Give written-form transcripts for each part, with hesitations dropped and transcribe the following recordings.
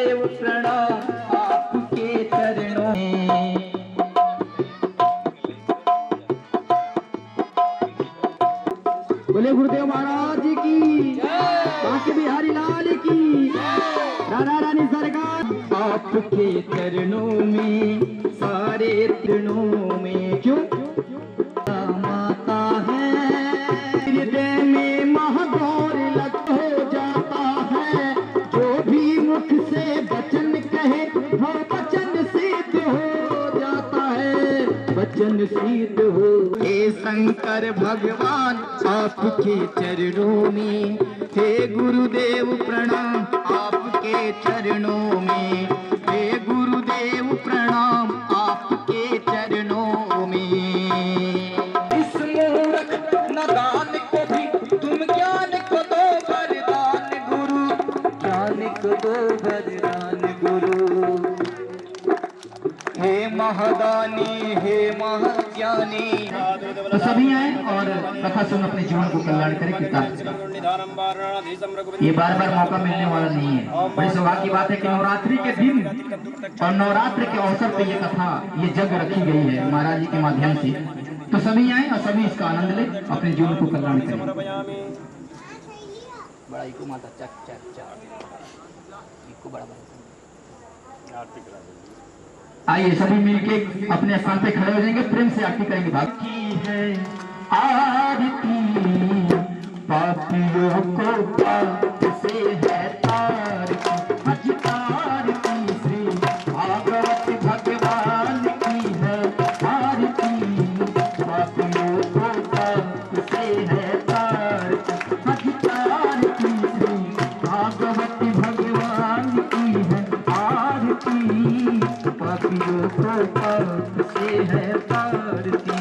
गुरुदेव प्रणाम आपके चरणों में। बोले गुरुदेव महाराज की, बांके बिहारी लाल की, राधा रानी सरकार। आपके चरणों में सारे तृणों में क्यों माता है, हृदय में महागौर लग हो जाता है। जो भी मुख से वचन कहे वो वचन सिद्ध हो जाता है, वचन सिद्ध हो। हे शंकर भगवान आपके चरणों में, हे गुरुदेव प्रणाम आपके चरणों में, हे गुरुदेव प्रणाम आपके चरणों में। इस मूर्ख नादान को भी तुम ज्ञान को दो वरदान गुरु, ज्ञान को दो वरदान गुरु। हे महादानी हे महाज्ञानी। तो सभी आए और कथा सुन अपने जीवन को कल्याण करें। ये बार बार मौका मिलने वाला नहीं है। बड़ी सौभाग्य की बात है कि नवरात्रि के दिन और नवरात्र के अवसर पे ये कथा ये जग रखी गई है महाराज जी के माध्यम से। तो सभी आए और सभी इसका आनंद ले, अपने जीवन को कल्याण करें। बड़ा को माता चक चक चक को बड़ा आइए सभी मिलके अपने स्थान पे खड़े हो जाएंगे, प्रेम से आरती करेंगे। बाकी है आरती पापियों को पाप से है तारती, हज तारती श्री भागवत भगवान की है आरती। पापियों को पाप से है तारती, हज तारती श्री भागवत भगवान की है आरती। पापियों को पाप से है तारती।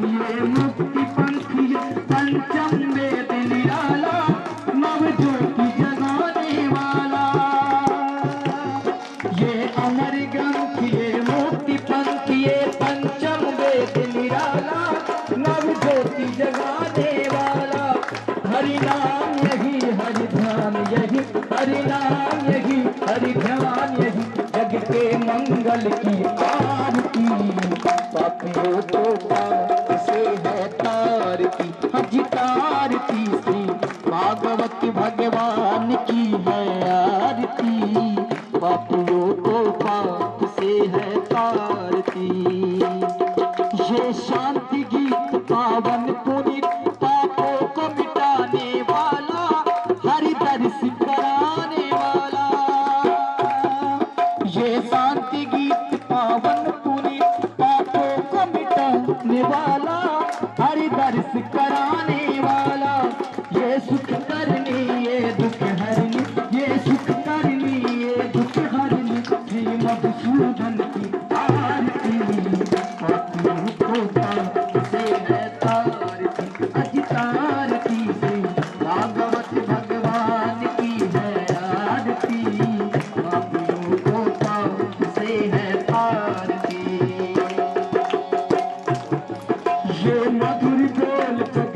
ये मुक्ति पंथी पंचम वेद निराला, नव ज्योति जगाने वाला। ये अमर ग्रंथ ये मुक्ति पंथ ये पंचम वेद निराला, नव ज्योति जगाने वाला। हरि नाम यही हरि ध्यान यही, हरि नाम यही हरि ध्यान यही, जग के मंगल की आरती। पापियों को पाप से है तारती, हज तारती श्री भागवत भगवान की है आरती। पापियों को पाप से है तारती। ये शांति गीत पावन पुनीत, पापों को मिटाने वाला, हरि दर्श कराने वाला। ये शांति गीत पावन पुनीत, पापों को मिटाने वाला, हरि दर्श कराने वाला। ये सुख करनी ये दुख हरनी, ये सुख करनी ये दुख हरनी, श्री मधुसूदन की आरती। पापियों को पाप से है तारती, हज तारती श्री भागवत भगवान की है आरती। पापियों को पाप से है तारती। ये मधुर बोल जग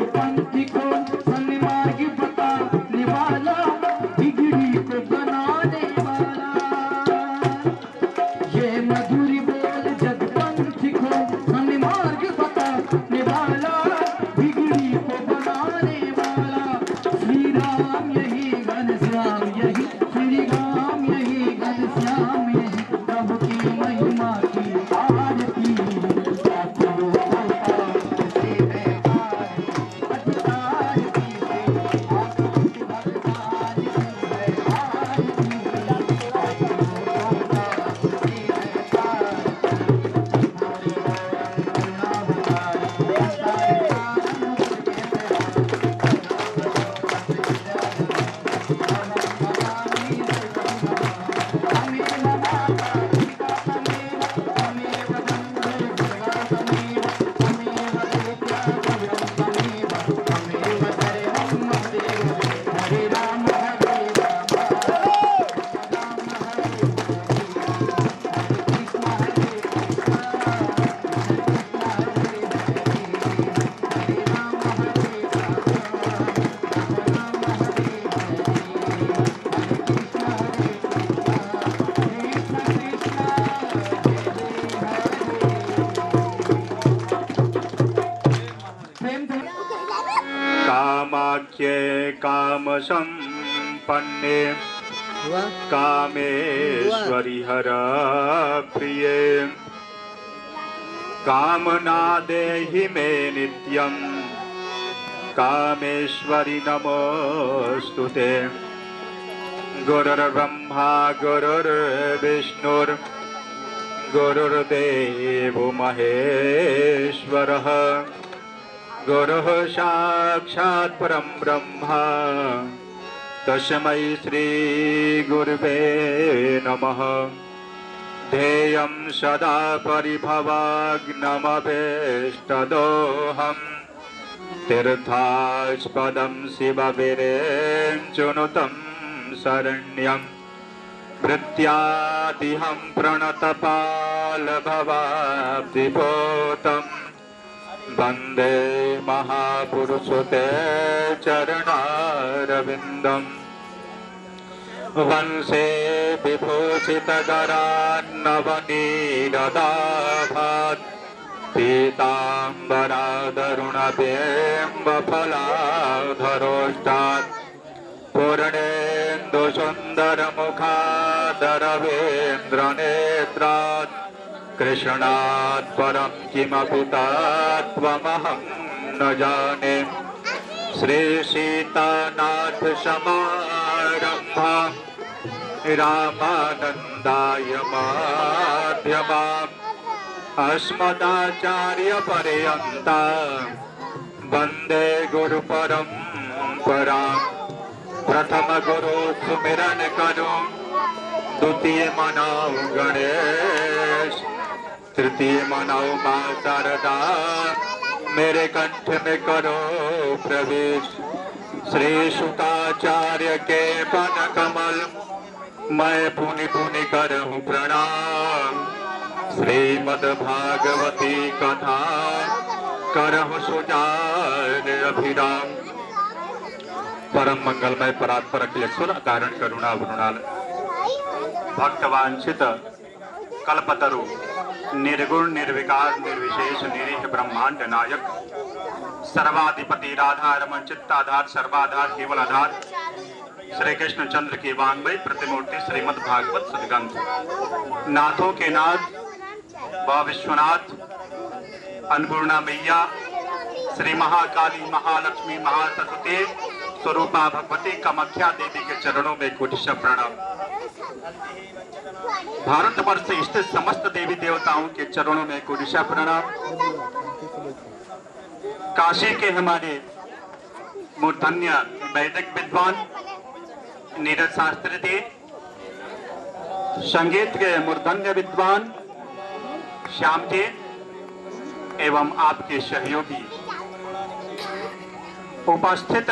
काम संपन्ने कामेश्वरी हरा प्रिये कामना देहि मे नित्यं कामेश्वरी नमोस्तुते। गुरुर्ब्रह्मा गुरुर्विष्णुर् गुरुर्देवो महेश्वरः गुरुः साक्षात् परं ब्रह्म तस्मै श्री गुरुवे नमः। ध्येयं सदा परिभवाग्नमभीष्टदोहम् तीर्थास्पदं शिववीरेञ्चुनुतं शरण्यम् भृत्यादिहं प्रणतपालभवाब्धिपोतम् वन्दे महापुरुषते चरणारविन्दम्। वंशे विभूषितकरान्नवनीरदाभात् पीताम्बरादरुणबिम्बफलाधरोष्टात् पूर्णेन्दुसुन्दरमुखादरवेन्द्रनेत्रात् कृष्णात् परं किमपि तत्त्वमहं न जाने। श्री सीतानाथ समारम्भां रामानन्दाय माध्यमाम् अस्मदाचार्यपर्यन्तां वन्दे गुरुपरम्पराम्। प्रथम गुरु सुमिरन करो द्वितीय मनाओ गणेश तृतीय मनाओ मां शारदा मेरे कंठ में करो प्रवेश। श्री शुकाचार्य के पद कमल मैं पुनि पुनि करहूँ प्रणाम। श्रीमद्भागवती कथा करहु सुजान अभिराम। परम मंगलमय परात्पर अखिलेश्वर कारण करुणा वरुणाल भक्तवांछित कल्पतरु निर्गुण निर्विकार निर्विशेष निरीह ब्रह्मांड नायक सर्वाधिपति राधार चित्ताधार सर्वाधार केवल आधार श्री कृष्ण चंद्र की वांग्मय प्रतिमूर्ति श्रीमद् भागवत सद्गंध नाथों के नाथ व विश्वनाथ अन्नपूर्णा मैया श्री महाकाली महालक्ष्मी महासरस्वती स्वरूपा भगवती कामाख्या देवी के चरणों में कोटिश प्रणाम। भारतवर्ष स्थित समस्त देवी देवताओं के चरणों में कोटिश प्रणाम। काशी के हमारे मूर्धन्य वैदिक विद्वान नीरज शास्त्री थे, संगीत के मूर्धन्य विद्वान श्याम थे एवं आपके सहयोगी उपस्थित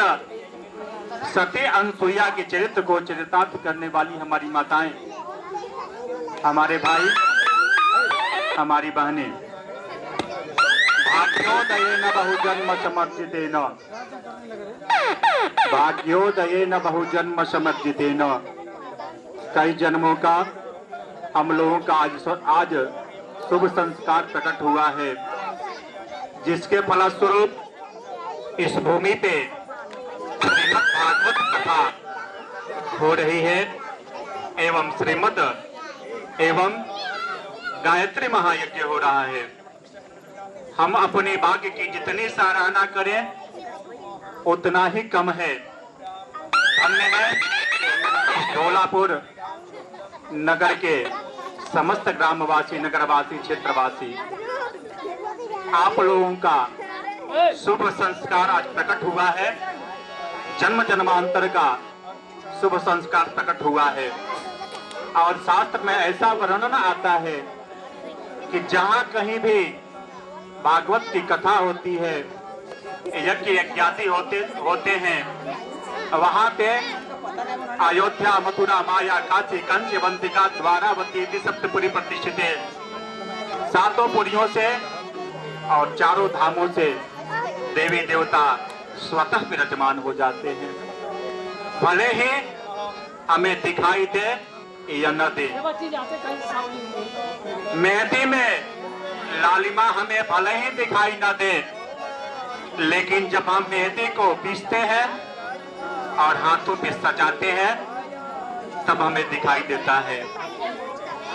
सती अनसुईया के चरित्र को चरितार्थ करने वाली हमारी माताएं, हमारे भाई, हमारी बहनें। भाग्योदयेन बहुजन्म समर्जितेन भाग्योदयेन बहुजन्म समर्जितेन कई जन्मों का हम लोगों का आज शुभ संस्कार प्रकट हुआ है, जिसके फलस्वरूप इस भूमि पे श्रीमद् भागवत कथा हो रही है एवं श्रीमद् एवं गायत्री महायज्ञ हो रहा है। हम अपने भाग्य की जितनी सराहना करें उतना ही कम है। धन्य है ढोलापुर नगर के समस्त ग्रामवासी, नगरवासी, क्षेत्रवासी, आप लोगों का शुभ संस्कार आज प्रकट हुआ है। जन्म जन्मांतर का शुभ संस्कार प्रकट हुआ है और शास्त्र में ऐसा वर्णन आता है कि जहां कहीं भी भागवत की कथा होती है, यज्ञ यज्ञाति होते हैं, वहां पे अयोध्या, मथुरा, माया, काशी, कंच, अवंतिका, द्वारावती, सप्तपुरी प्रतिष्ठित है। सातों पुरियों से और चारों धामों से देवी देवता स्वतः विराजमान हो जाते हैं, भले ही हमें दिखाई दे या न दे। मेहंदी में लालिमा हमें भले ही दिखाई न दे, लेकिन जब हम मेहंदी को पीसते हैं और हाथों पे सजाते हैं तब हमें दिखाई देता है।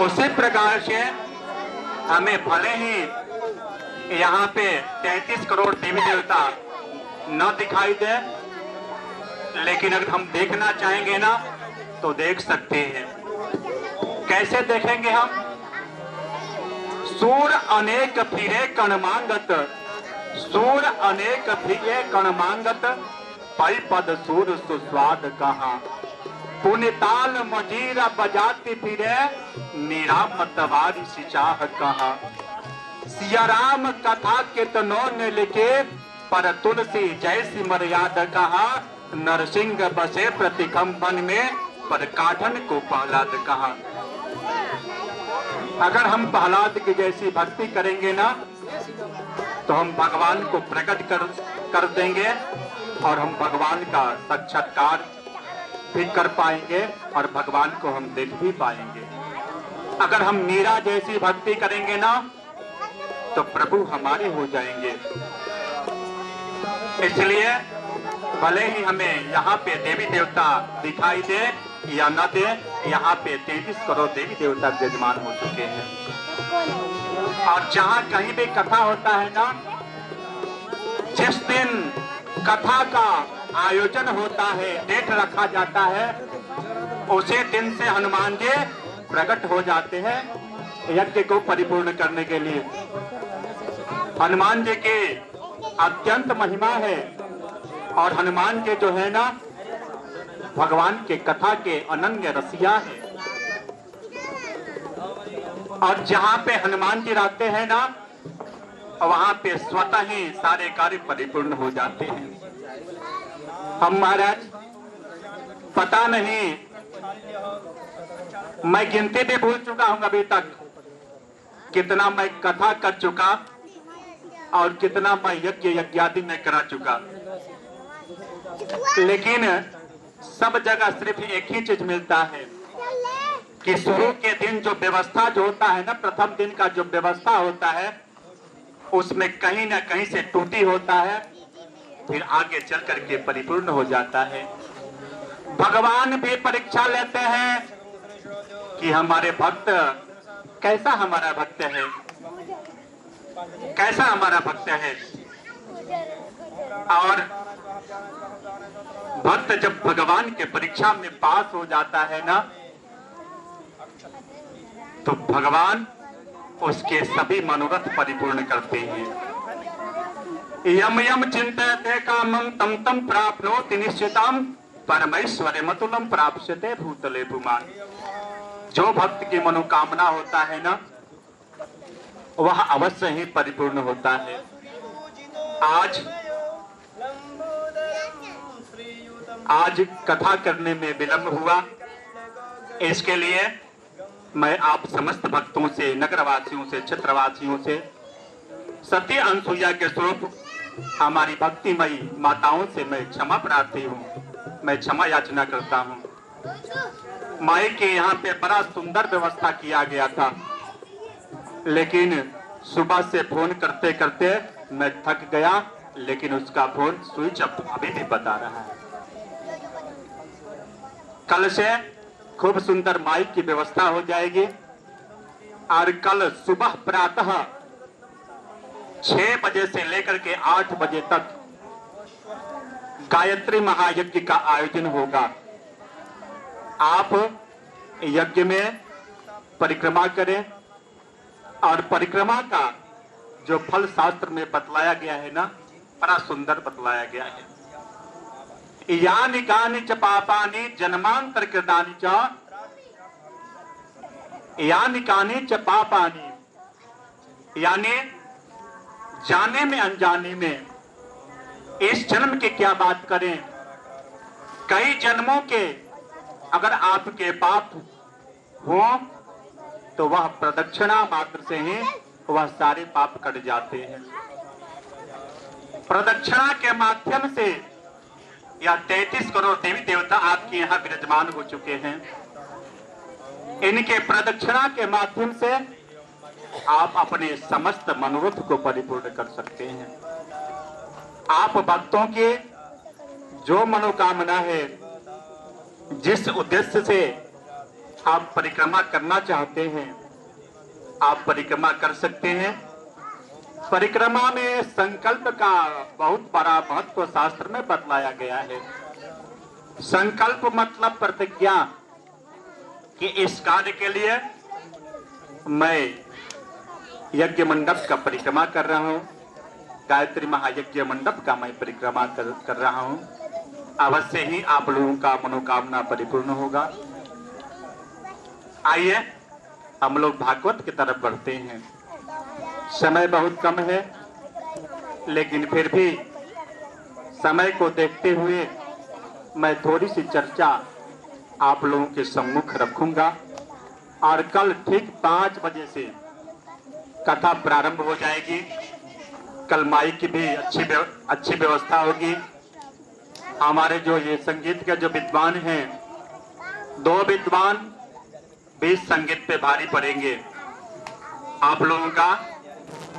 उसी प्रकार से हमें भले ही यहाँ पे 33 करोड़ देवी देवता न दिखाई दे, लेकिन अगर हम देखना चाहेंगे ना तो देख सकते हैं। कैसे देखेंगे हम? सूर अनेक फिरे कण मांगत, सूर अनेक फिरे कण मांगत, पै पद सूर सुस्वाद कहा। पुनिताल मजीरा बजाती फिरे, निरामत वारी सिचाह कहा। सिया राम कथा कितनों ने लिखे, पर तुलसी जैसी मर्यादा कहा। नरसिंह बसे प्रतिकंपन में, पर काठन को प्रहलाद कहा। अगर हम प्रहलाद की जैसी भक्ति करेंगे ना तो हम भगवान को प्रकट कर देंगे और हम भगवान का साक्षात्कार भी कर पाएंगे और भगवान को हम देख भी पाएंगे। अगर हम मीरा जैसी भक्ति करेंगे ना तो प्रभु हमारे हो जाएंगे। इसलिए भले ही हमें यहाँ पे देवी देवता दिखाई दे या न दे, यहाँ पे 33 करोड़ देवी देवता विराजमान हो चुके हैं। और जहाँ कहीं भी कथा होता है ना, जिस दिन कथा का आयोजन होता है, डेट रखा जाता है, उसी दिन से हनुमान जी प्रकट हो जाते हैं यज्ञ को परिपूर्ण करने के लिए। हनुमान जी की अत्यंत महिमा है और हनुमान जी जो है ना भगवान के कथा के अनन्य रसिया है। और जहाँ पे हनुमान जी रहते हैं ना वहां पे स्वतः ही सारे कार्य परिपूर्ण हो जाते हैं। हम महाराज पता नहीं, मैं गिनती भी भूल चुका हूं अभी तक, कितना मैं कथा कर चुका और कितना मैं यज्ञ यज्ञादि में करा चुका। लेकिन सब जगह सिर्फ एक ही चीज मिलता है कि शुरू के दिन जो व्यवस्था जो होता है ना, प्रथम दिन का जो व्यवस्था होता है उसमें कहीं ना कहीं से टूटी होता है, फिर आगे चल करके परिपूर्ण हो जाता है। भगवान भी परीक्षा लेते हैं कि हमारे भक्त कैसा हमारा भक्त है, कैसा हमारा भक्त है। और भक्त जब भगवान के परीक्षा में पास हो जाता है ना तो भगवान उसके सभी मनोरथ परिपूर्ण करते हैं। यम यम चिंतयते कामं तम तम प्राप्नोति निश्चितम, परमेश्वरमतुलं प्राप्स्यते भूतले पुमान्। जो भक्त की मनोकामना होता है ना वह अवश्य ही परिपूर्ण होता है। आज कथा करने में विलंब हुआ, इसके लिए मैं आप समस्त भक्तों से, नगरवासियों से, क्षेत्रवासियों से, सती अनसुईया के स्वरूप हमारी भक्तिमयी माताओं से मैं क्षमा प्रार्थी हूँ, मैं क्षमा याचना करता हूँ। माई के यहाँ पे बड़ा सुंदर व्यवस्था किया गया था, लेकिन सुबह से फोन करते करते मैं थक गया, लेकिन उसका फोन स्विच ऑफ अभी भी बता रहा है। कल से खूब सुंदर माइक की व्यवस्था हो जाएगी और कल सुबह प्रातः 6 बजे से लेकर के 8 बजे तक गायत्री महायज्ञ का आयोजन होगा। आप यज्ञ में परिक्रमा करें और परिक्रमा का जो फल शास्त्र में बतलाया गया है ना, बड़ा सुंदर बतलाया गया है। यानि कानि च पापानि जन्मांतर कृतानि च, यानि कानि च पापानि, यानी जाने में अनजाने में, इस जन्म की क्या बात करें, कई जन्मों के अगर आपके पाप हो तो वह प्रदक्षिणा मात्र से ही वह सारे पाप कट जाते हैं। प्रदक्षिणा के माध्यम से या 33 करोड़ देवी देवता आपके यहाँ विराजमान हो चुके हैं। इनके प्रदक्षिणा के माध्यम से आप अपने समस्त मनोरथ को परिपूर्ण कर सकते हैं। आप भक्तों के जो मनोकामना है, जिस उद्देश्य से आप परिक्रमा करना चाहते हैं, आप परिक्रमा कर सकते हैं। परिक्रमा में संकल्प का बहुत बड़ा महत्व शास्त्र में बतलाया गया है। संकल्प मतलब प्रतिज्ञा कि इस कार्य के लिए मैं यज्ञ मंडप का परिक्रमा कर रहा हूं, गायत्री महायज्ञ मंडप का मैं परिक्रमा कर रहा हूं। अवश्य ही आप लोगों का मनोकामना परिपूर्ण होगा। आइए हम लोग भागवत की तरफ बढ़ते हैं। समय बहुत कम है, लेकिन फिर भी समय को देखते हुए मैं थोड़ी सी चर्चा आप लोगों के सम्मुख रखूंगा और कल ठीक 5 बजे से कथा प्रारंभ हो जाएगी। कल माइक की भी अच्छी व्यवस्था होगी। हमारे जो ये संगीत के जो विद्वान हैं, 2 विद्वान भी संगीत पे भारी पड़ेंगे। आप लोगों का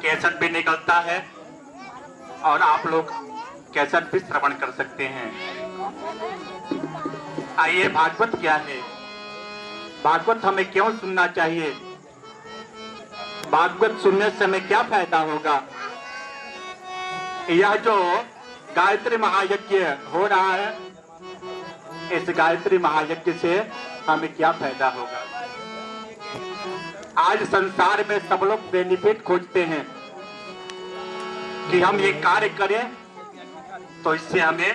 कैसेट भी निकलता है और आप लोग कैसेट भी श्रवण कर सकते हैं। आइए, भागवत क्या है, भागवत हमें क्यों सुनना चाहिए, भागवत सुनने से हमें क्या फायदा होगा। यह जो गायत्री महायज्ञ हो रहा है, इस गायत्री महायज्ञ से हमें क्या फायदा होगा। आज संसार में सब लोग बेनिफिट खोजते हैं कि हम ये कार्य करें तो इससे हमें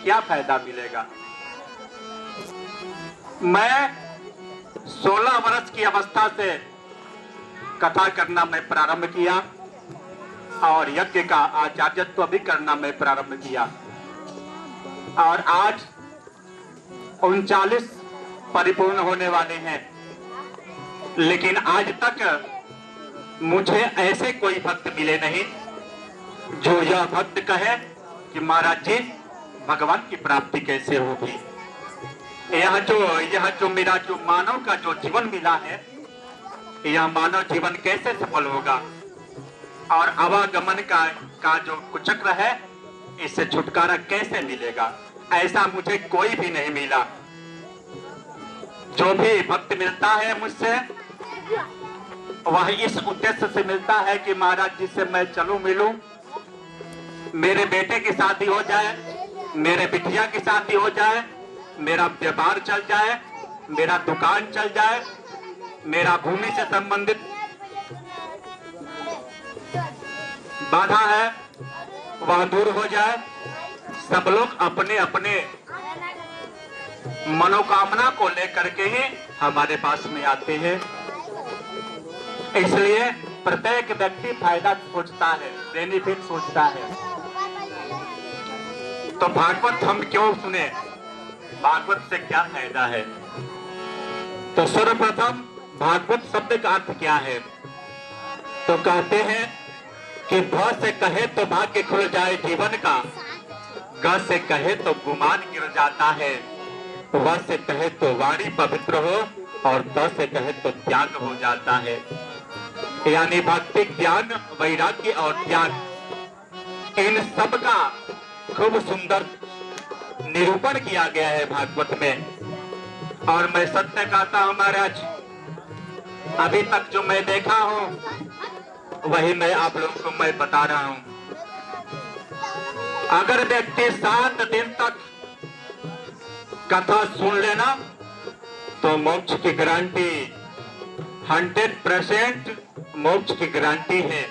क्या फायदा मिलेगा। मैं 16 वर्ष की अवस्था से कथा करना मैं प्रारंभ किया और यज्ञ का आचार्यत्व भी करना मैं प्रारंभ किया और आज 39 परिपूर्ण होने वाले हैं। लेकिन आज तक मुझे ऐसे कोई भक्त मिले नहीं जो यह भक्त कहे कि महाराज जी भगवान की प्राप्ति कैसे होगी। यह जो मेरा जो मानव का जो जीवन मिला है, यह मानव जीवन कैसे सफल होगा और आवागमन का जो कुचक्र है, इससे छुटकारा कैसे मिलेगा। ऐसा मुझे कोई भी नहीं मिला। जो भी भक्त मिलता है मुझसे, वह इस उद्देश्य से मिलता है कि महाराज जी से मैं चलूं मिलूं, मेरे बेटे की शादी हो जाए, मेरे बिटिया की शादी हो जाए, मेरा व्यापार चल जाए, मेरा दुकान चल जाए, मेरा भूमि से संबंधित बाधा है वह दूर हो जाए। सब लोग अपने अपने मनोकामना को लेकर के ही हमारे पास में आते हैं। इसलिए प्रत्येक व्यक्ति फायदा सोचता है, बेनिफिट सोचता है। तो भागवत हम क्यों सुने, भागवत से क्या फायदा है। तो सर्वप्रथम भागवत शब्द का अर्थ क्या है। तो कहते हैं कि भ से कहे तो भाग्य खुल जाए जीवन का, ग से कहे तो गुमान गिर जाता है, व से कहे तो वाणी पवित्र हो और त से कहे तो त्याग हो जाता है। यानी भक्ति, ज्ञान, वैराग्य और त्याग, इन सब का खूब सुंदर निरूपण किया गया है भागवत में। और मैं सत्य कहता हूं महाराज, अभी तक जो मैं देखा हूं वही मैं आप लोगों को मैं बता रहा हूं। अगर व्यक्ति 7 दिन तक कथा सुन लेना तो मोक्ष की गारंटी, 100% मोक्ष की गारंटी है।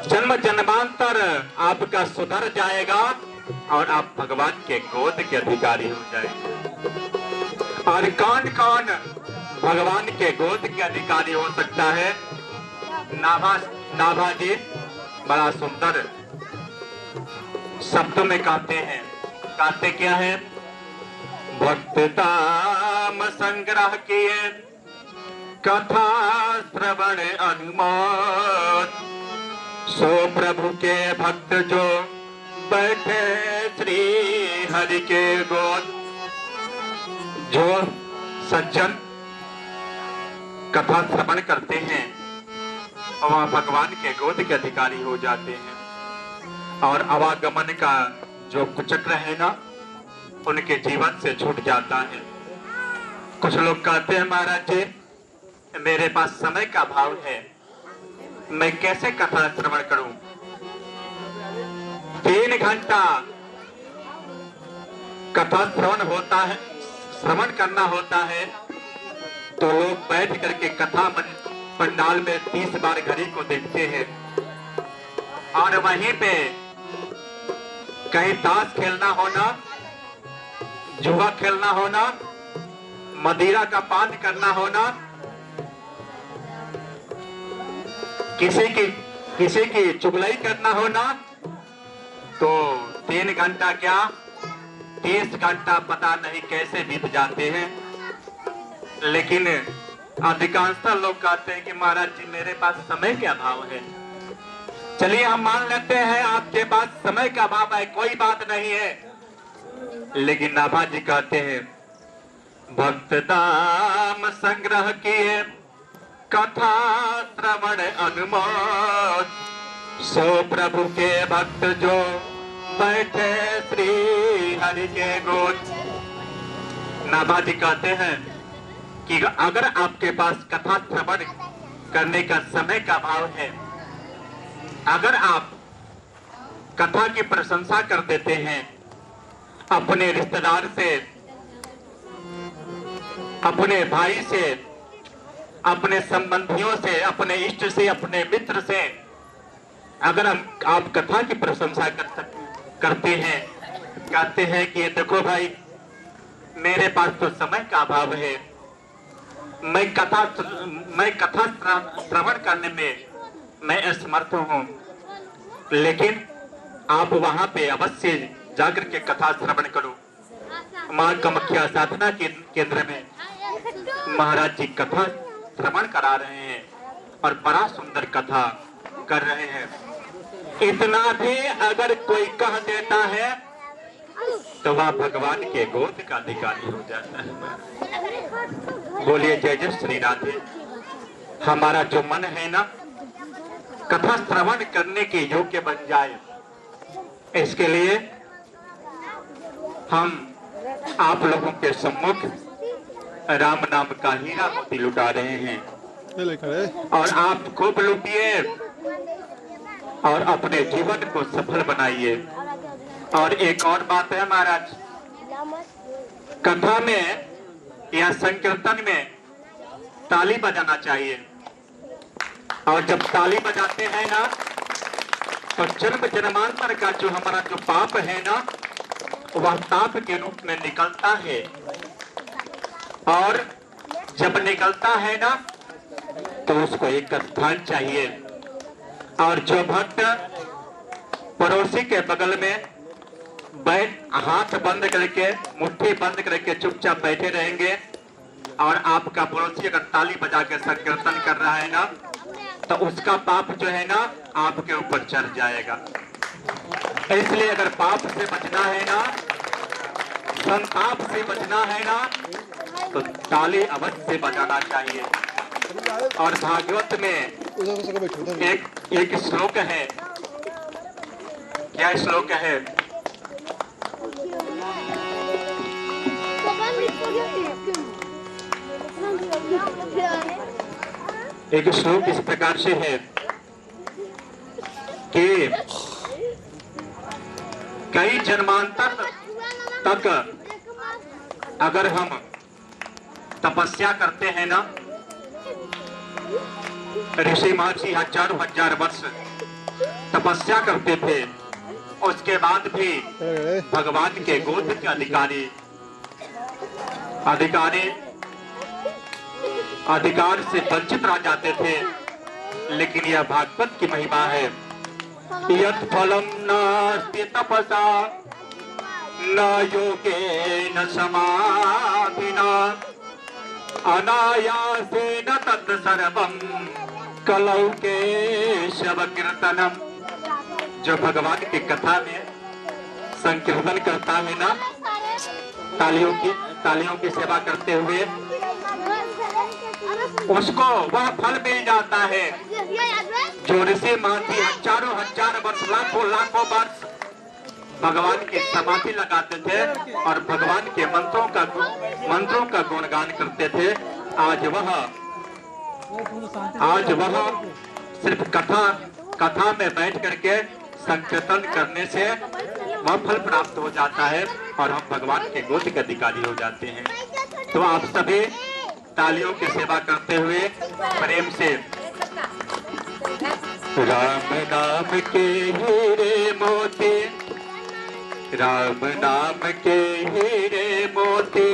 जन्म जन्मांतर आपका सुधर जाएगा और आप भगवान के गोद के अधिकारी हो जाएंगे। और कौन कौन भगवान के गोद के अधिकारी हो सकता है। नाभा जी बड़ा सुंदर शब्दों में कहते हैं, कहते क्या है, भक्त दाम संग्रह किए कथा श्रवण अनुमोद, सो प्रभु के भक्त जो बैठे श्री हरि के गोद। जो सज्जन कथा श्रवण करते हैं वह भगवान के गोद के अधिकारी हो जाते हैं और आवागमन का जो कुचक्र है ना उनके जीवन से छूट जाता है। कुछ लोग कहते हैं महाराज जी मेरे पास समय का अभाव है, मैं कैसे कथा श्रवण करूं? 3 घंटा कथा श्रवण होता है, श्रवण करना होता है तो लोग बैठ करके कथा पंडाल में 30 बार घड़ी को देखते हैं और वहीं पे कहीं ताश खेलना होना, जुआ खेलना होना, मदिरा का पान करना होना, किसी की चुगलाई करना होना, तो 3 घंटा क्या 30 घंटा पता नहीं कैसे बीत जाते हैं। लेकिन अधिकांशतः लोग कहते हैं कि महाराज जी मेरे पास समय के अभाव है। चलिए हम मान लेते हैं आपके पास समय का अभाव है, कोई बात नहीं है, लेकिन नाभा जी कहते हैं भक्त दाम संग्रह किए कथा श्रवण अनुमोद, सो प्रभु के भक्त जो बैठे श्री हरि के गोद। नाभा जी कहते हैं कि अगर आपके पास कथा श्रवण करने का समय का अभाव है, अगर आप कथा की प्रशंसा कर देते हैं अपने रिश्तेदार से, अपने भाई से, अपने संबंधियों से, अपने इष्ट से, अपने मित्र से, अगर आप कथा की प्रशंसा करते हैं, कहते हैं कि देखो भाई मेरे पास तो समय का अभाव है, मैं कथा श्रवण करने में मैं असमर्थ हूं, लेकिन आप वहां पे अवश्य जाकर के कथा श्रवण करो। मां कामाख्या साधना केंद्र में महाराज जी कथा श्रवण करा रहे हैं और बड़ा सुंदर कथा कर रहे हैं। इतना भी अगर कोई कह देता है तो वह भगवान के गोद का अधिकारी हो जाता है। बोलिए जय जय श्री राधे। हमारा जो मन है ना कथा श्रवण करने के योग्य बन जाए, इसके लिए हम आप लोगों के सम्मुख राम नाम का हीरा मोती लुटा रहे हैं और आप खूब लुटिए और अपने जीवन को सफल बनाइए। और एक और बात है महाराज, कथा में या संकीर्तन में ताली बजाना चाहिए, और जब ताली बजाते हैं ना तो जन्म जन्मांतर का जो हमारा जो पाप है ना वह ताप के रूप में निकलता है, और जब निकलता है ना तो उसको एक स्थान चाहिए। और जो भक्त पड़ोसी के बगल में हाथ बंद करके, मुट्ठी बंद करके चुपचाप बैठे रहेंगे और आपका पड़ोसी अगर ताली बजा के संकीर्तन कर रहा है ना तो उसका पाप जो है ना आपके ऊपर चढ़ जाएगा। इसलिए अगर पाप से बचना है ना, संताप से बचना है ना, तो ताली अवश्य बजाना चाहिए। और भागवत में एक श्लोक है, क्या श्लोक है? एक श्लोक इस प्रकार से है कि कई जन्मांतर तक अगर हम तपस्या करते हैं ना, ऋषि महर्षि हजारों हजार वर्ष तपस्या करते थे, उसके बाद भी भगवान के गोद के अधिकार से वंचित रह जाते थे। लेकिन यह भागवत की महिमा है। यत् फलम नास्ति तपसा न योगेन समाधिना अनायासेन तत् सर्वं कलौ केशव कीर्तनम। जो भगवान की कथा में संकीर्तन करता है ना, तालियों की सेवा करते हुए उसको वह फल मिल जाता है जो ऋषि महर्षि हजारों हजार वर्ष, लाखों वर्ष भगवान की समाधि लगाते थे और भगवान के मंत्रों का गुणगान करते थे। आज वह सिर्फ कथा में बैठ करके संकीर्तन करने से वह फल प्राप्त हो जाता है और हम भगवान के गोद के अधिकारी हो जाते हैं। तो आप सभी तालियों की सेवा करते हुए प्रेम से राम नाम के हीरे मोती, राम नाम के हीरे मोती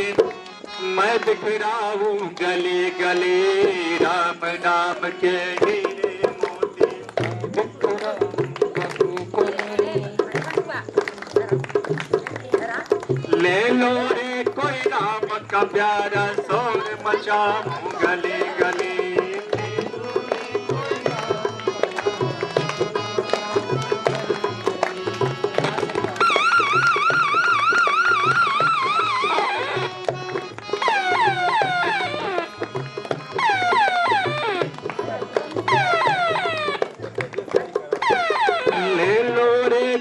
मैं बिखराऊं गली गली। राम नाम के हीरे मोती ले लो रे कोई राम का प्यारा शोर मचाऊं गली गली।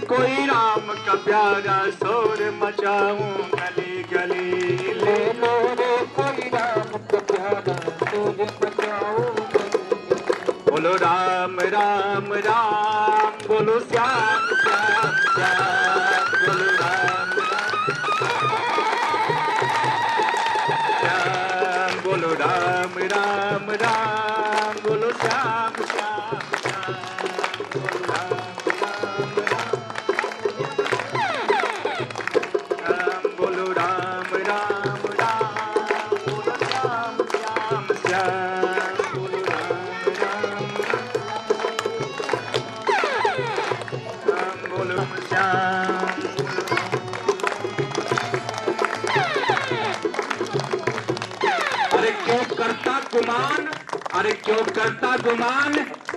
कोई राम का प्यारा शोर मचाऊं गली गली। ले लो रे कोई राम का प्यारा शोर मचाऊं। बोलो राम राम राम, बोलो श्याम श्याम श्याम, बोलो राम श्याम, बोलो राम राम राम, बोलो श्याम श्याम श्याम, बोलो राम गुमान। अरे क्यों करता गुमान,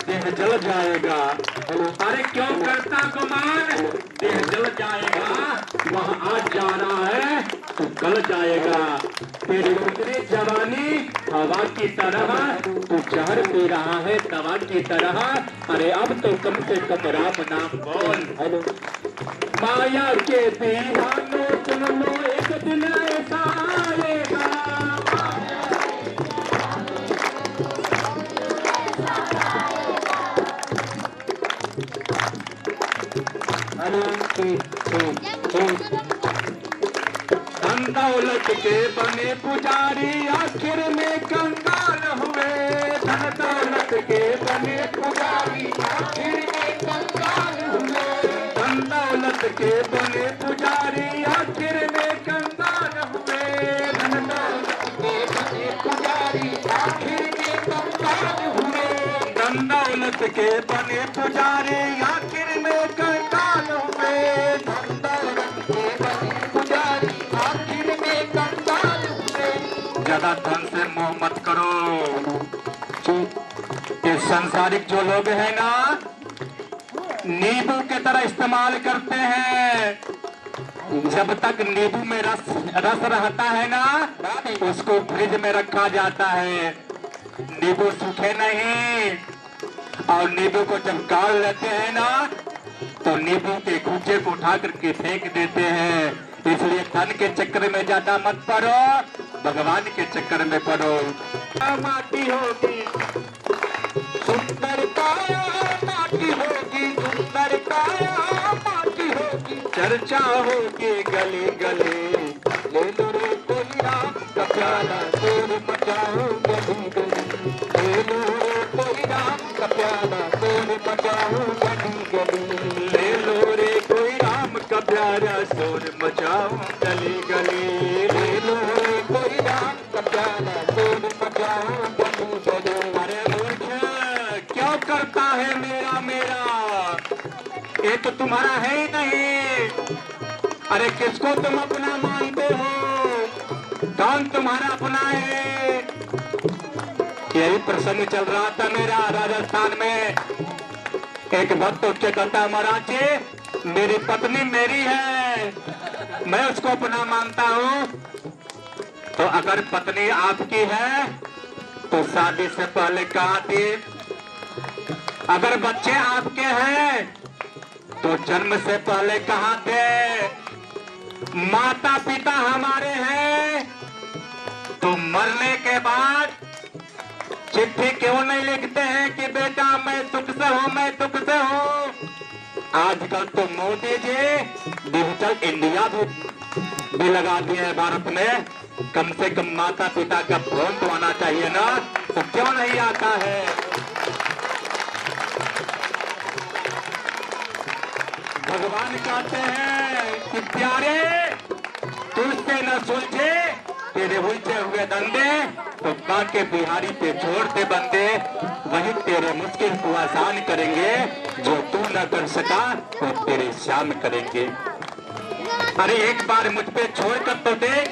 देह जल जाएगा। अरे क्यों करता गुमान, देह जल जाएगा। वह आज जा रहा है तो कल जाएगा। तेरी उतरी जवानी हवा की तरह, तू जहर पी रहा है दवा की तरह। अरे अब तो कम से कम राम नाम बोल। माया के दीवानों सुन लो, एक दिन ऐसा आएगा। धन दौलत के बने पुजारी आखिर में कंगाल हुए। धन दौलत के बने पुजारी आखिर में कंगाल हुए। धन दौलत के बने पुजारी आखिर में कंगाल हुए। धन दौलत के बने पुजारी आखिर में कंगाल हुए। धन दौलत के बने पुजारी आखिर में कंगाल हुए। धन दौलत के बने पुजारी आखिर में कंगाल हुए। ज्यादा धन से मोह मत करो। ये संसारिक जो लोग हैं ना, नींबू के तरह इस्तेमाल करते हैं। जब तक नींबू में रस रहता है ना, उसको फ्रिज में रखा जाता है। नींबू सूखे नहीं। और नींबू को जब गाड़ लेते हैं ना, तो नींबू के खूंचे को उठा करके फेंक देते हैं। इसलिए धन के चक्कर में ज्यादा मत पड़ो, भगवान के चक्कर में पड़ो। माटी होगी सुंदर काया, माटी होगी सुंदर काया, माटी होगी चर्चा होगी गली गली। ले लो रे कोई राम का प्यारा शोर मचाओ गली गली। ले लो रे कोई राम का प्यारा शोर मचाओ गली गली। ले लो रे कोई राम का प्यारा शोर मचाओ गली गली। ले लो रे कोई राम का प्यारा शोर मचाओ गली गली। अरे मूर्ख क्यों करता है मेरा मेरा, ये तो तुम्हारा है ही नहीं। अरे किसको तुम अपना मानते हो, कौन तुम्हारा अपना है। यही प्रसंग चल रहा था मेरा राजस्थान में। एक भक्त उठ के कहता, महाराज जी मेरी पत्नी मेरी है, मैं उसको अपना मानता हूँ। तो अगर पत्नी आपकी है तो शादी से पहले कहा थी। अगर बच्चे आपके हैं तो जन्म से पहले कहाँ थे? माता पिता हमारे हैं तो मरने के बाद चिट्ठी क्यों नहीं लिखते हैं कि बेटा मैं सुख से हूं, मैं दुख से हूं? आजकल तो मोदी जी डिजिटल इंडिया भी लगा दिए हैं भारत में। कम से कम माता पिता का फोन तो आना चाहिए ना, तो क्यों नहीं आता है? भगवान कहते हैं कि प्यारे तुझसे न सुलझे तेरे उलझे हुए धंधे, तो बाके बिहारी पे छोड़ दे बंदे, वही तेरे मुश्किल को आसान करेंगे, जो तू न कर सका वो तेरे शाम करेंगे। अरे एक बार मुझ पे छोड़ कर तो देख,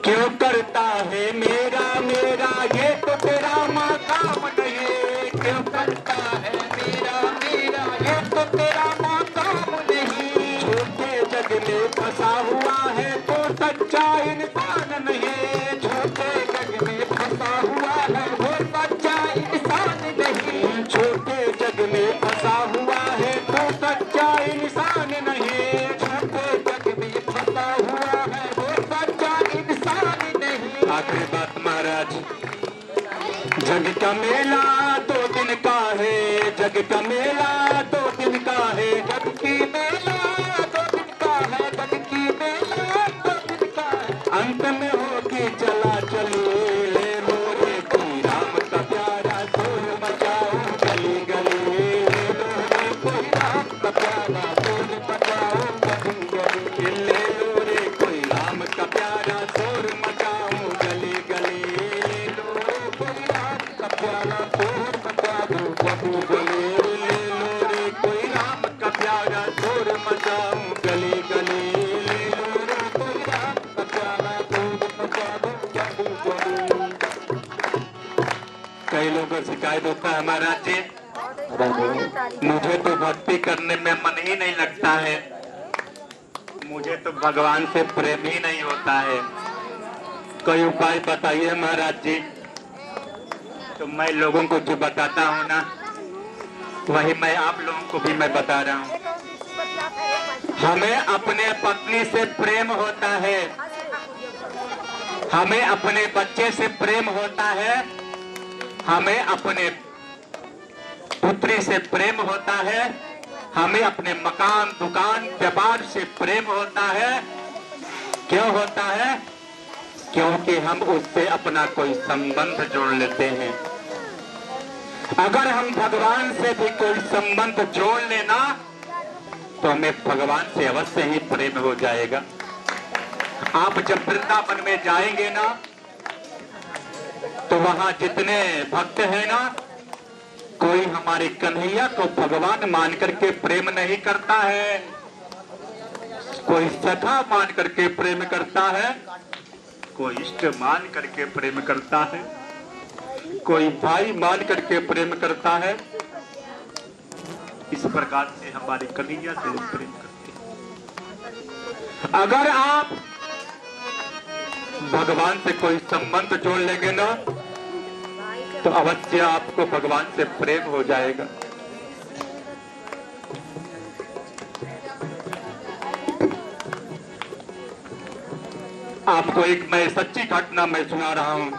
क्यों करता है मेरा मेरा ये तो तेरा मकाम नहीं, क्यों करता है मेरा मेरा ये तो तेरा मकाम नहीं। झूठे जग में फंसा हुआ है तो सच्चा इंसान नहीं, झूठे जग में फंसा हुआ है वो सच्चा इंसान नहीं, झूठे जग में फंसा हुआ है तो सच्चा इंसान नहीं, झूठे जग में फंसा हुआ है वो सच्चा इंसान नहीं। आखिरी बात महाराज, जग का मेला 2 दिन का है, जग का मेला 2 दिन का है, जग की मेला 2 दिन का है, जग की मेला 2 दिन का है। अंत में होगी चला चली ले मोरे की राम का प्यारा शोर मचाओ गली गली, ले मोरे कोई राम का प्यारा शोर मचाओ गली गली, ले मोरे कोई राम का प्यारा शोर मचाओ गली गली, ले मोरे कोई राम का प्यारा शोर मचाओ गली गली, ले मोरे कोई राम का प्यारा शोर मचाओ गली गली, ले मोरे कोई राम का प्यारा शोर मचाओ गली गली। कई लोगों को शिकायत होता है महाराज जी, मुझे तो भक्ति करने में मन ही नहीं लगता है, मुझे तो भगवान से प्रेम ही नहीं होता है, कोई उपाय बताइए महाराज जी। तो मैं लोगों को जो बताता हूँ ना, वही मैं आप लोगों को भी मैं बता रहा हूँ। हमें अपने पत्नी से प्रेम होता है, हमें अपने बच्चे से प्रेम होता है, हमें अपने पुत्री से प्रेम होता है, हमें अपने मकान दुकान व्यापार से प्रेम होता है। क्यों होता है? क्योंकि हम उससे अपना कोई संबंध जोड़ लेते हैं। अगर हम भगवान से भी कोई संबंध जोड़ लेना तो हमें भगवान से अवश्य ही प्रेम हो जाएगा। आप जब वृंदावन में जाएंगे ना, तो वहां जितने भक्त हैं ना, कोई हमारे कन्हैया को भगवान मान करके प्रेम नहीं करता है, कोई सखा मान करके प्रेम करता है, कोई इष्ट मान करके प्रेम करता है, कोई भाई मान करके प्रेम करता है। इस प्रकार से हमारे कन्हैया से प्रेम करते हैं। अगर आप भगवान से कोई संबंध जोड़ लेंगे ना, तो अवश्य आपको भगवान से प्रेम हो जाएगा। आपको एक मैं सच्ची घटना मैं सुना रहा हूं।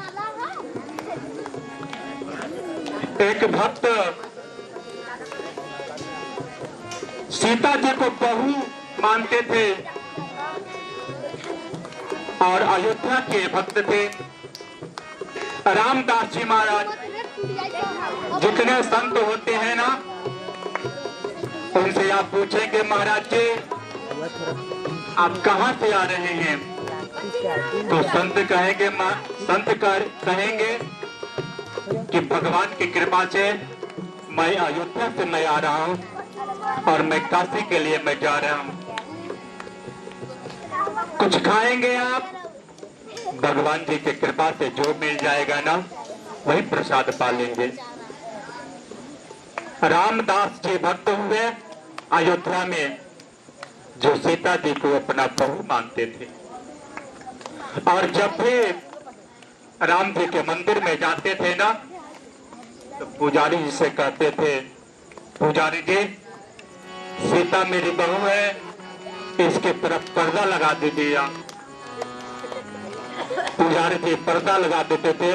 एक भक्त सीता जी को बहू मानते थे और अयोध्या के भक्त थे। रामदास जी महाराज, जितने संत होते हैं ना, उनसे आप पूछेंगे महाराज जी आप कहाँ से आ रहे हैं, तो संत कहेंगे कहेंगे कि भगवान की कृपा से मैं अयोध्या से मैं आ रहा हूँ और मैं काशी के लिए मैं जा रहा हूँ। कुछ खाएंगे आप, भगवान जी की कृपा से जो मिल जाएगा ना वही प्रसाद पा लेंगे। रामदास जी भक्त हुए अयोध्या में, जो सीता जी को अपना बहू मानते थे, और जब भी राम जी के मंदिर में जाते थे ना, तो पुजारी जी से कहते थे, पुजारी जी सीता मेरी बहू है, इसके तरफ पर्दा लगा दीजिए। पुजारी जी पर्दा लगा देते थे।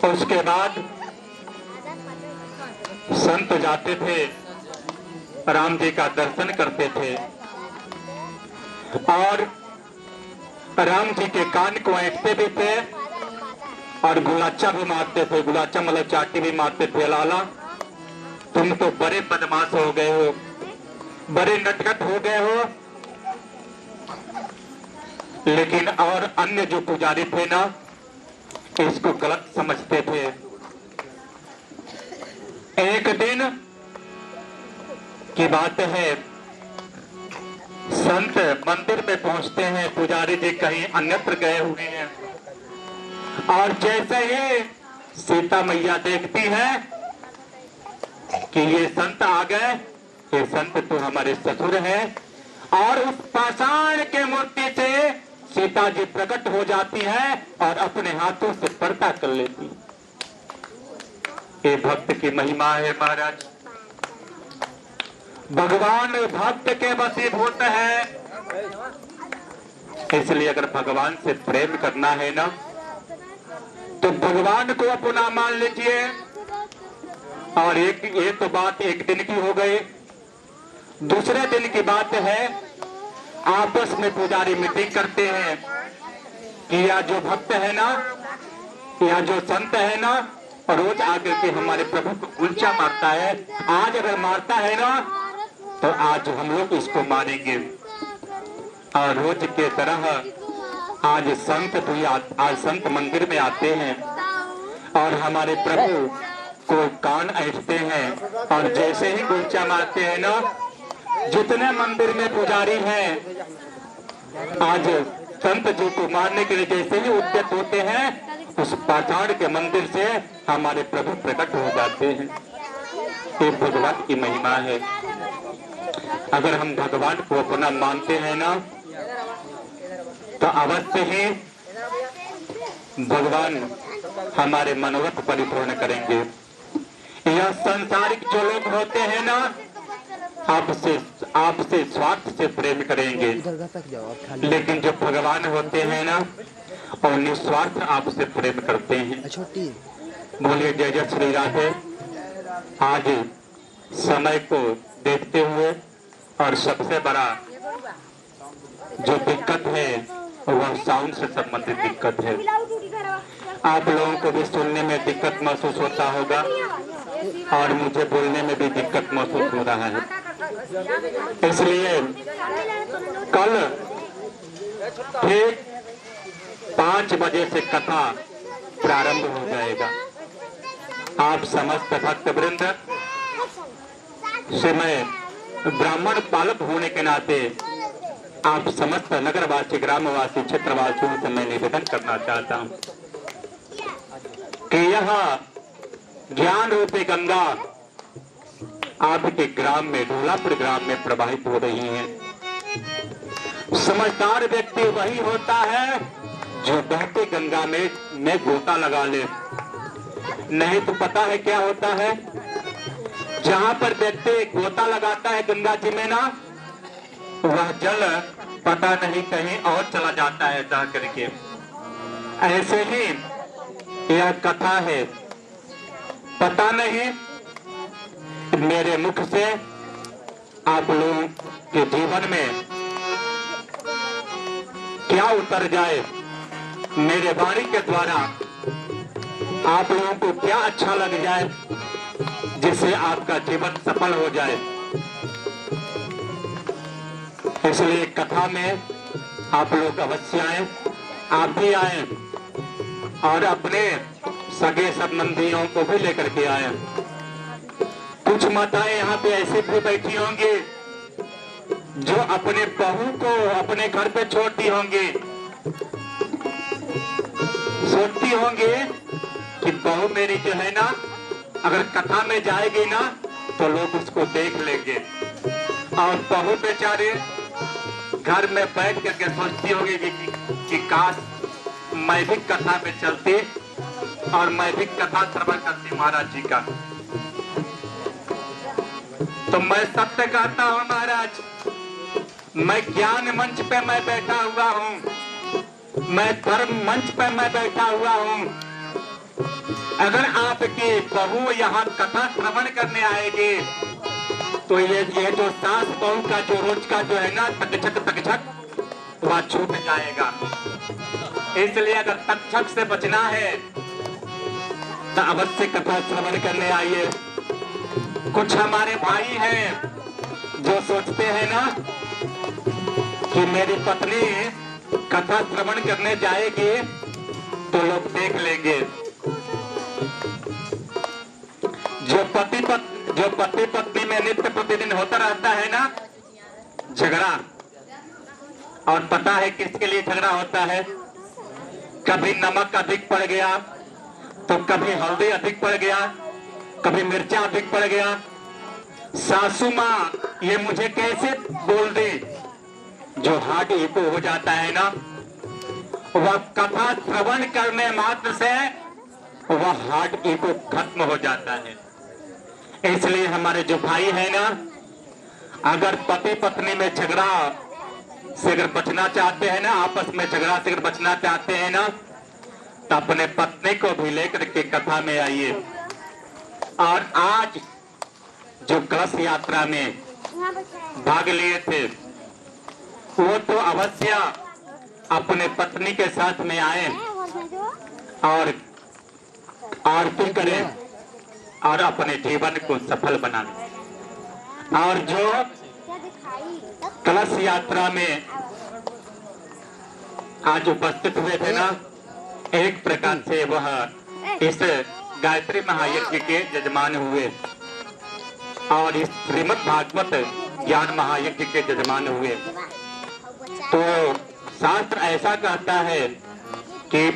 उसके बाद संत जाते थे, राम जी का दर्शन करते थे और राम जी के कान को ऐंठते भी थे और गुलाचा भी मारते थे। गुलाचा मतलब चाटी भी मारते थे। लाला तुम तो बड़े बदमाश हो गए हो, बड़े नटखट हो गए हो। लेकिन और अन्य जो पुजारी थे ना, इसको गलत समझते थे। एक दिन की बात है, संत मंदिर में पहुंचते हैं, पुजारी जी कहीं अन्यत्र गए हुए हैं और जैसे ही सीता मैया देखती है कि ये संत आ गए, ये संत तो हमारे ससुर हैं, और उस पाषाण के मूर्ति से सीता जी प्रकट हो जाती है और अपने हाथों से पर्दा कर लेती है। ये भक्त की महिमा है महाराज। भगवान भक्त के वशीभूत है। इसलिए अगर भगवान से प्रेम करना है ना, तो भगवान को अपना मान लीजिए। और ये तो बात एक दिन की हो गई। दूसरे दिन की बात है, आपस में पुजारी मीटिंग करते हैं कि यह जो भक्त है ना, यह जो संत है ना, रोज आकर के हमारे प्रभु को गुलचा मारता है। आज अगर मारता है ना, तो आज हम लोग इसको मारेंगे। और रोज के तरह आज संत मंदिर में आते हैं और हमारे प्रभु को कान ऐंठते हैं और जैसे ही गुलचा मारते हैं ना, जितने मंदिर में पुजारी हैं, आज संत जी को मारने के लिए जैसे ही उद्यत होते हैं, उस पाषाण के मंदिर से हमारे प्रभु प्रकट हो जाते हैं। ये भगवान की महिमा है। अगर हम भगवान को अपना मानते हैं ना, तो अवश्य ही भगवान हमारे मनोरथ परिपूर्ण करेंगे। यह सांसारिक जो लोग होते हैं ना, आपसे स्वार्थ से प्रेम करेंगे, लेकिन जो भगवान होते हैं ना, और निस्वार्थ आपसे प्रेम करते हैं। बोलिए जय जय श्री राधे। आज समय को देखते हुए और सबसे बड़ा जो दिक्कत है वह साउंड से संबंधित दिक्कत है। आप लोगों को भी सुनने में दिक्कत महसूस होता होगा और मुझे बोलने में भी दिक्कत महसूस हो रहा है। इसलिए कल ठीक 5 बजे से कथा प्रारंभ हो जाएगा। आप समस्त भक्त वृंद से मैं ब्राह्मण पालक होने के नाते आप समस्त नगरवासी, ग्रामवासी, क्षेत्रवासियों से मैं निवेदन करना चाहता हूं कि यह ज्ञान रूपी गंगा आपके ग्राम में, ढोलापुर ग्राम में प्रवाहित हो रही है। समझदार व्यक्ति वही होता है जो बहती गंगा में गोता लगा ले। नहीं तो पता है क्या होता है, जहां पर व्यक्ति गोता लगाता है गंगा जी में ना, वह जल पता नहीं कहीं और चला जाता है जा करके। ऐसे ही यह कथा है। पता नहीं मेरे मुख से आप लोगों के जीवन में क्या उतर जाए, मेरे वाणी के द्वारा आप लोगों को क्या अच्छा लग जाए, जिससे आपका जीवन सफल हो जाए। इसलिए कथा में आप लोग अवश्य आए, आप भी आए और अपने सगे संबंधियों को भी लेकर के आए। कुछ माताएं यहाँ पे ऐसे भी बैठी होंगी जो अपने बहू को अपने घर पे छोड़ती होंगी, सोचती होंगी कि बहू मेरी जो है ना, अगर कथा में जाएगी ना तो लोग उसको देख लेंगे। और बहू बेचारे घर में बैठ करके सोचती होगी कि काश मैं भी कथा में चलती और मैं भी कथा श्रवण करती महाराज जी का। तो मैं सत्य कहता हूँ महाराज, मैं ज्ञान मंच पे मैं बैठा हुआ हूँ, मैं धर्म मंच पे मैं बैठा हुआ हूँ। अगर आपकी बहू यहाँ कथा श्रवण करने आएगी तो ये जो सास बहू का जो रोज का जो है ना तकझक वह छूट जाएगा। इसलिए अगर तकझक से बचना है तो अवश्य कथा श्रवण करने आइए। कुछ हमारे भाई हैं जो सोचते हैं ना कि मेरी पत्नी कथा श्रवण करने जाएगी तो लोग देख लेंगे। जो पति पत्नी में नित्य प्रतिदिन होता रहता है ना झगड़ा, और पता है किसके लिए झगड़ा होता है? कभी नमक अधिक पड़ गया तो कभी हल्दी अधिक पड़ गया, कभी मिर्चा अधिक पड़ गया। सासू माँ ये मुझे कैसे बोल दी, जो हार्ट इको हो जाता है ना, वह कथा श्रवण करने मात्र से वह हार्ट इको खत्म हो जाता है। इसलिए हमारे जो भाई है ना, अगर पति पत्नी में झगड़ा से अगर बचना चाहते हैं ना, आपस में झगड़ा से अगर बचना चाहते हैं ना, तो अपने पत्नी को भी लेकर के कथा में आइए। और आज जो कलश यात्रा में भाग लिए थे वो तो अवश्य अपने पत्नी के साथ में आए और आरती करें और अपने जीवन को सफल बनाएं। और जो कलश यात्रा में आज उपस्थित हुए थे ना, एक प्रकार से वह इस गायत्री महायज्ञ के यजमान हुए और इस श्रीमद् भागवत ज्ञान महायज्ञ के यजमान हुए। तो शास्त्र ऐसा कहता है कि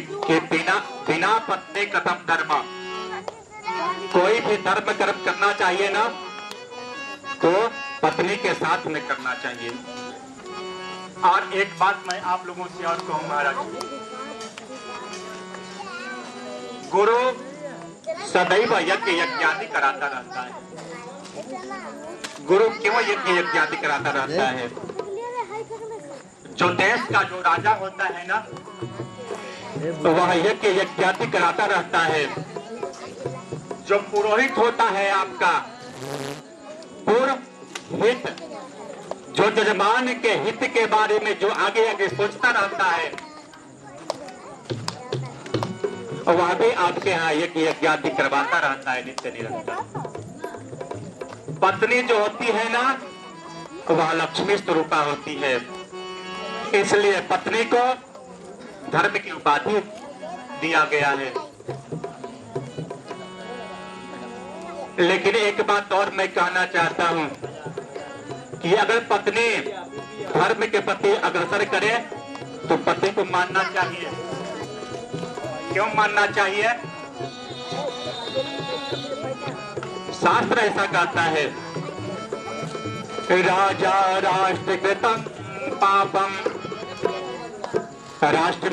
बिना पत्नी कथम धर्म, कोई भी धर्म कर्म करना चाहिए ना तो पत्नी के साथ में करना चाहिए। और एक बात मैं आप लोगों से और कहूं महाराज, गुरु सदैव यज्ञ यज्ञादि कराता रहता है। गुरु क्यों यज्ञ यज्ञादि कराता रहता है? जो देश का जो राजा होता है ना, वह यज्ञ यज्ञादि कराता रहता है। जो पुरोहित होता है आपका, पूर्व हित, जो जजमान के हित के बारे में जो आगे आगे सोचता रहता है, वह भी आपके यहाँ यज्ञ यज्ञादि करवाता रहता है नित्य निरंतर। पत्नी जो होती है ना, वह लक्ष्मी स्वरूपा होती है। इसलिए पत्नी को धर्म की उपाधि दिया गया है। लेकिन एक बात और मैं कहना चाहता हूं कि अगर पत्नी धर्म के प्रति अग्रसर करे तो पति को मानना चाहिए। क्यों मानना चाहिए? शास्त्र ऐसा कहता है, राजा राष्ट्र कृतम पापम, राष्ट्र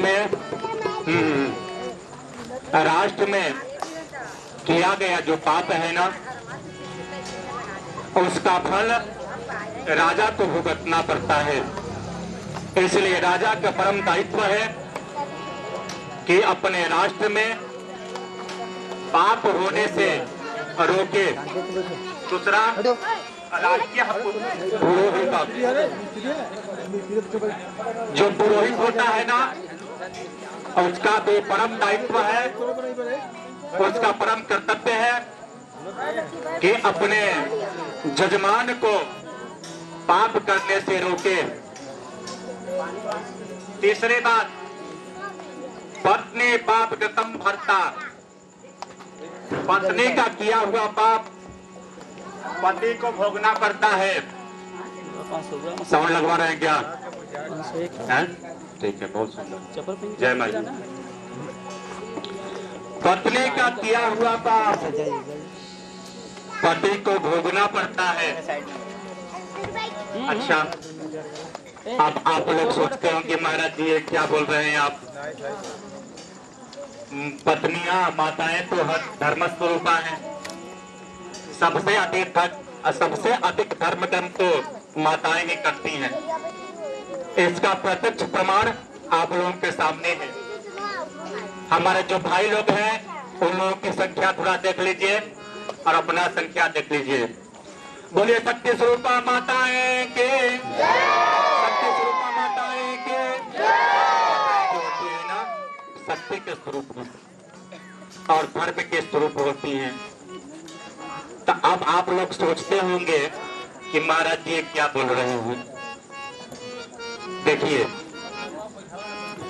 में किया गया जो पाप है ना, उसका फल राजा को भुगतना पड़ता है। इसलिए राजा का परम दायित्व है कि अपने राष्ट्र में पाप होने से रोके। दूसरा, राजकीय पुरोहित, जो पुरोहित होता है ना, उसका भी परम दायित्व है, उसका परम कर्तव्य है कि अपने जजमान को पाप करने से रोके। तीसरी बात, पत्नी पाप कृतम भर्ता, पत्नी का किया हुआ पाप पति को भोगना पड़ता है। साउंड लगवा रहे हैं क्या? ठीक है, बहुत सुंदर। जय माता। पत्नी का किया हुआ पाप पति को भोगना पड़ता है। अच्छा, अब आप लोग सोचते हो कि महाराज जी ये क्या बोल रहे हैं आप? पत्नियां माताएं तो हर धर्म स्वरूपा है, सबसे अधिक सबसे अधिक धर्म कर्म तो माताएं ही करती हैं। इसका प्रत्यक्ष प्रमाण आप लोगों के सामने है। हमारे जो भाई लोग हैं उन लोगों की संख्या थोड़ा देख लीजिए और अपना संख्या देख लीजिए। बोलिए शक्ति स्वरूपा माताएं के, शक्ति स्वरूपा माताएं के। जो होती है ना, शक्ति के स्वरूप है और धर्म के स्वरूप होती हैं। तो अब आप लोग सोचते होंगे कि महाराज जी क्या बोल रहे हैं। देखिए,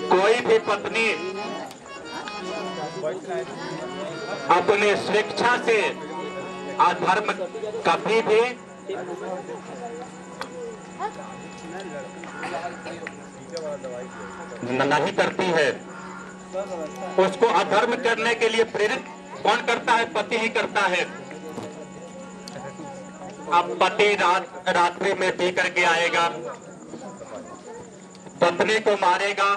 कोई भी पत्नी अपने स्वेच्छा से अधर्म कभी भी नहीं करती है। उसको अधर्म करने के लिए प्रेरित कौन करता है? पति ही करता है। अब पति रात्रि में पी करके आएगा, पत्नी को मारेगा,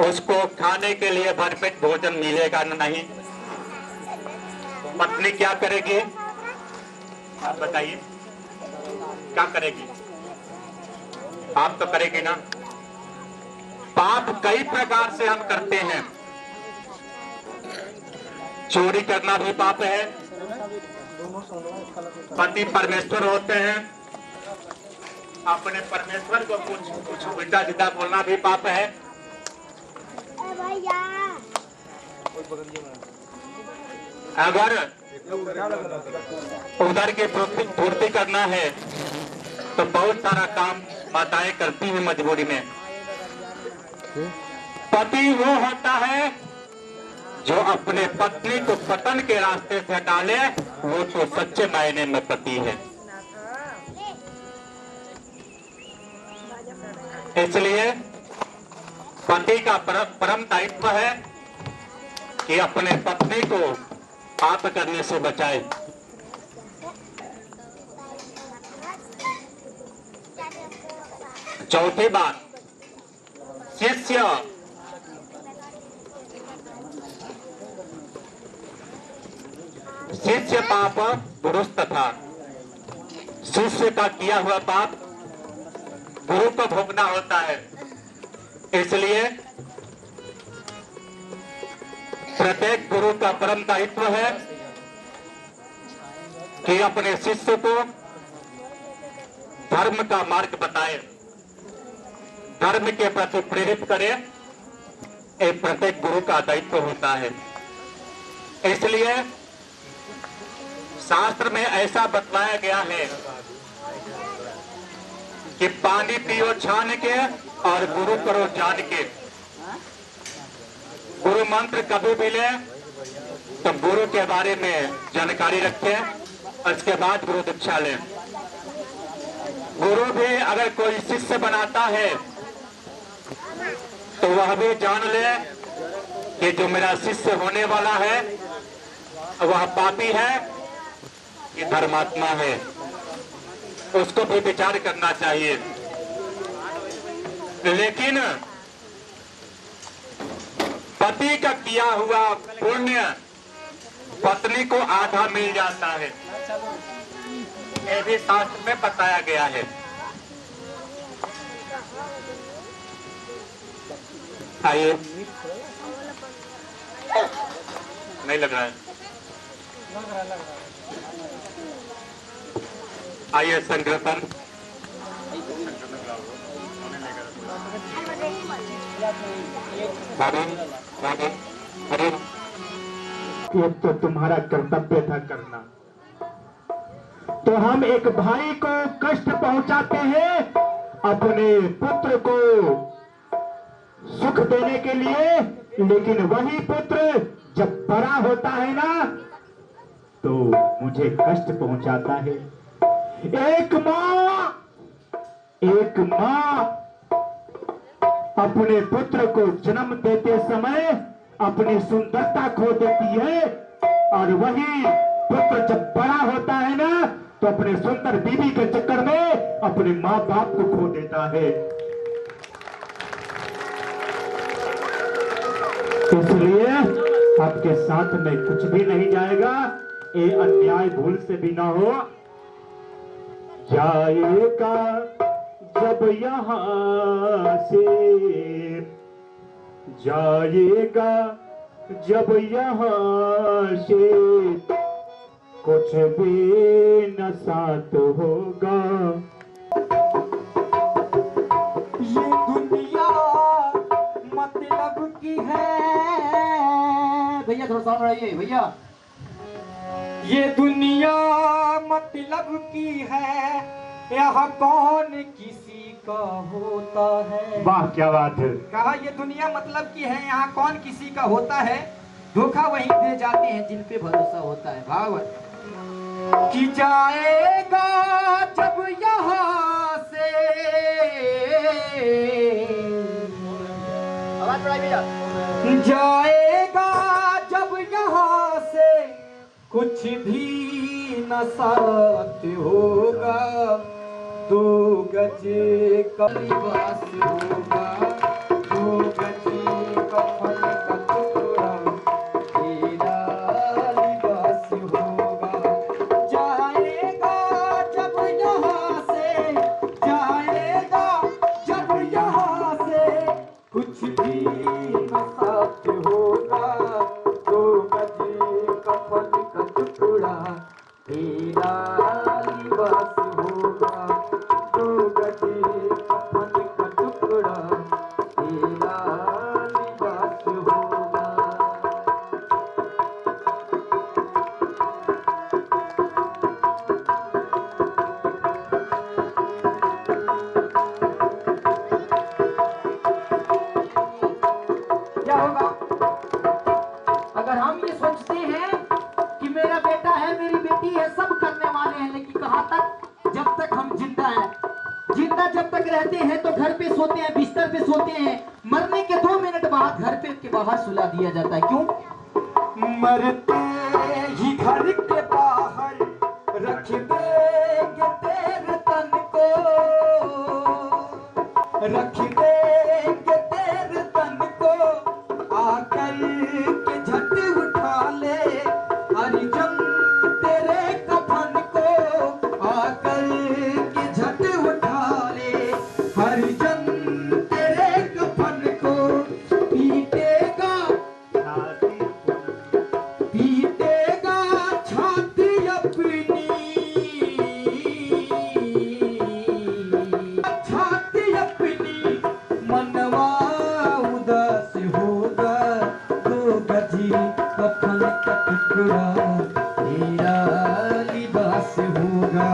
उसको खाने के लिए भरपेट भोजन मिलेगा नहीं। पत्नी क्या करेगी? आप बताइए, क्या करेगी? आप तो करेगी ना। पाप कई प्रकार से हम करते हैं। चोरी करना भी पाप है। पति परमेश्वर होते हैं, अपने परमेश्वर को कुछ उल्टा सीधा बोलना भी पाप है। अगर उधर की पूर्ति करना है तो बहुत सारा काम माताएं करती हैं मजबूरी में। पति वो होता है जो अपने पत्नी को पतन के रास्ते से हटाले, वो तो सच्चे मायने में पति है। इसलिए पति का परम दायित्व है कि अपने पत्नी को पाप करने से बचाए। चौथी बात, शिष्य पाप पुरुष तथा शिष्य का किया हुआ पाप गुरु को भोगना होता है। इसलिए प्रत्येक गुरु का परम दायित्व है कि अपने शिष्य को धर्म का मार्ग बताए, धर्म के प्रति प्रेरित करे। एक प्रत्येक गुरु का दायित्व होता है। इसलिए शास्त्र में ऐसा बतलाया गया है कि पानी पियो छान के और गुरु करो जान के। गुरु मंत्र कभी भी ले तो गुरु के बारे में जानकारी रखें, उसके बाद गुरु दीक्षा लें। गुरु भी अगर कोई शिष्य बनाता है तो वह भी जान ले कि जो मेरा शिष्य होने वाला है वह पापी है कि धर्मात्मा है। उसको भी विचार करना चाहिए। लेकिन पति का किया हुआ पुण्य पत्नी को आधा मिल जाता है, ये भी शास्त्र में बताया गया है। आइए, नहीं लग रहा है। आइए संकीर्तन। एक तो तुम्हारा कर्तव्य था करना, तो हम एक भाई को कष्ट पहुंचाते हैं अपने पुत्र को सुख देने के लिए, लेकिन वही पुत्र जब बड़ा होता है ना तो मुझे कष्ट पहुंचाता है। एक माँ अपने पुत्र को जन्म देते समय अपनी सुंदरता खो देती है, और वही पुत्र जब बड़ा होता है ना तो अपने सुंदर बीवी के चक्कर में अपने माँ बाप को खो देता है। इसलिए आपके साथ में कुछ भी नहीं जाएगा। ये अन्याय भूल से भी ना हो। जाएगा जब यहाँ से, जाएगा जब यहाँ से, कुछ भी न साथ होगा। ये दुनिया मतलब की है, भैया थोड़ा साउंड बढ़ाइए भैया। ये दुनिया मतलब की है, यहाँ कौन किसी का होता है। वाह क्या बात है। कहा ये दुनिया मतलब की है, यहाँ कौन किसी का होता है, धोखा वही दे जाते हैं जिन पे भरोसा होता है। भागवत कि जाएगा जब यहाँ से, आवाज बढ़ाइए भैया। जाएगा जब यहाँ से, कुछ भी न साथ होगा, दो गज का लिबास होगा, दो गज कफन का टुकड़ा, तेरा लिबास होगा। जाएगा जब यहाँ से, जाएगा जब यहाँ से, कुछ भी न साथ होगा, दो गज कफन का टुकड़ा, तेरा लिबास होगा, दो गज कफन का टुकड़ा, तेरा लिबास होगा। क्या होगा अगर हम ये सोचते हैं कि मेरा बेटा है, मेरी बेटी है, सब करने वाले हैं, लेकिन कहाँ तक, जब तक हम जिंदा हैं। जिंदा जब तक रहते हैं तो घर पे सोते हैं, बिस्तर पे सोते हैं, मरने के 2 मिनट बाद घर पे के बाहर सुला दिया जाता है। क्यों? मरते ही घर के बाहर रख देंगे तेरे तन को, रख देंगे तेरे तन को, आकर के झट उठा ले हरिजन तेरे कफन को, आकर के झट उठा ले हरिजन तेरे कफन को। पीटेगा पीटेगा छाती अपनी, छाती अपनी, मनवा उदास होगा, दो गजी कफन का टुकड़ा, तेरा लिबास होगा,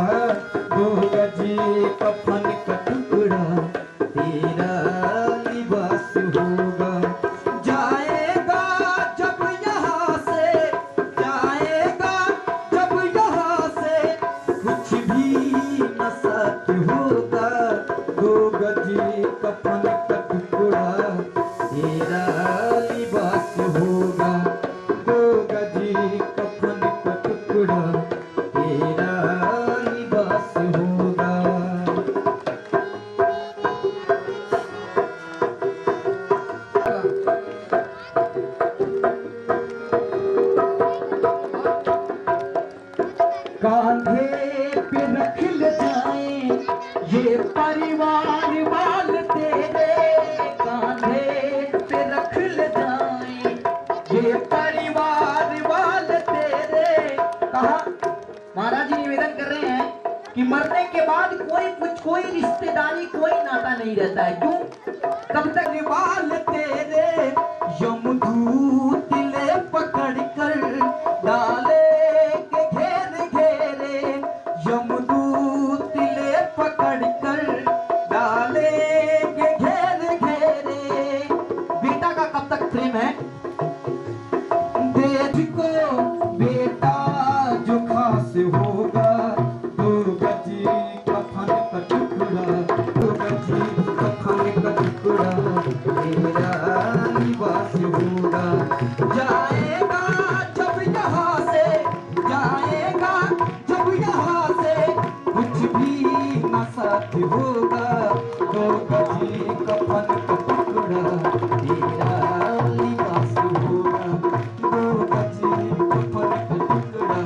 दो गजी कफन का टुकड़ा, तेरा लिबास होगा। जाएगा जब यहाँ से, जाएगा जब यहाँ से, कुछ भी न साथ होगा, दो गजी कफन का टुकड़ा, तेरा लिबास होगा, दो गजी कफन का टुकड़ा, तेरा लिबास होगा। कांधे पे रख ले जाए ये परिवार वाल तेरे, कांधे पे रख ले जाए ये परिवार वाल तेरे। कहा महाराज जी निवेदन कर रहे हैं कि मरने के बाद कोई रिश्तेदारी, कोई नाता नहीं रहता है। क्यों? कब तक वाल तेरे यमदूत ले पकड़ कर डाले के घेर घेरे, यमदूत ले पकड़ कर डाले के घेर घेरे। बेटा का कब तक प्रेम है? देश को बेटा जो खास होगा, दो गजी कफन का टुकड़ा, दो गजी कफन का टुकड़ा, तेरा लिबास होगा। जाएगा जब यहाँ से, जाएगा जब यहाँ से, कुछ भी न साथ होगा, दो गजी कफन का टुकड़ा, तेरा लिबास होगा, दो गजी कफन का टुकड़ा,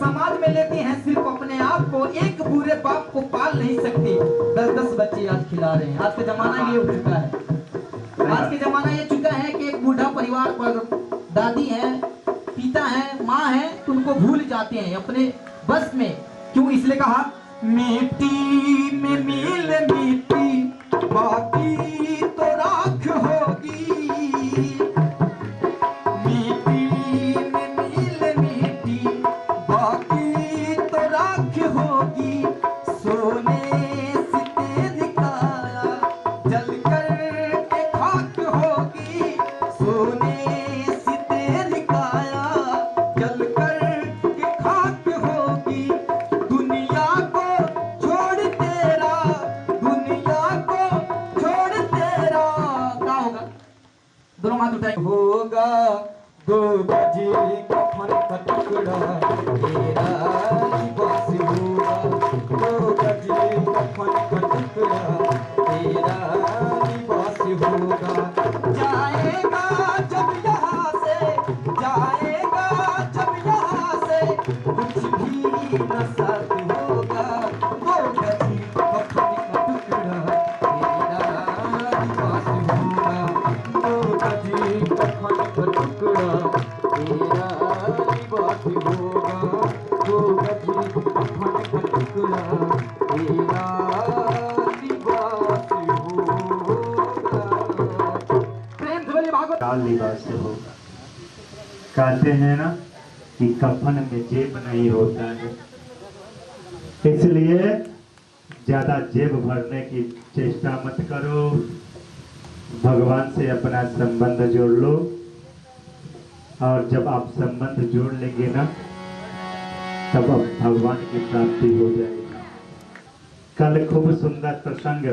समाज में लेती हैं सिर्फ अपने आप को, एक बुरे बाप को पाल नहीं सकती, 10-10 बच्चे आज खिला रहे हैं। आज का जमाना ये हो चुका है। आज के जमाना ये चुका है कि एक बूढ़ा परिवार पर दादी है, पिता है, माँ है, तो उनको भूल जाते हैं अपने बस में। क्यों? इसलिए कहा मिट्टी में मिल मिट्टी बाकी तो राख होगी, मिट्टी में मिल मिट्टी बाकी तो राख होगी, सोने से तेरी काया जल कर के खाक होगी, सोने से तेरी काया जल कर के खाक होगी, दुनिया को छोड़ तेरा, दुनिया को छोड़ तेरा। क्या होगा? दोनों हाथ उठाए। होगा 2 बजे कफन का टुकड़ा तेरा लिबास होगा, 2 बजे कफन का टुकड़ा तेरा लिबास होगा, जाएगा जब यहाँ से, जाएगा जब यहाँ से, कुछ भी न साथ होगा, 2 बजे कफन का टुकड़ा तेरा लिबास होगा, 2 बजे कफन का टुकड़ा तेरा लिबास होगा, 2 बजे कफन का टुकड़ा तेरा लिबास होगा। प्रेम से बोलिए भागवत। का लिबास होगा। कहते हैं ना कि कफन में जेब नहीं होता है, इसलिए ज्यादा जेब भरने की चेष्टा मत करो। भगवान से अपना संबंध जोड़ लो, और जब आप संबंध जोड़ लेंगे ना, तब अब भगवान की प्राप्ति हो जाएगी। कल खूब सुंदर प्रसंग,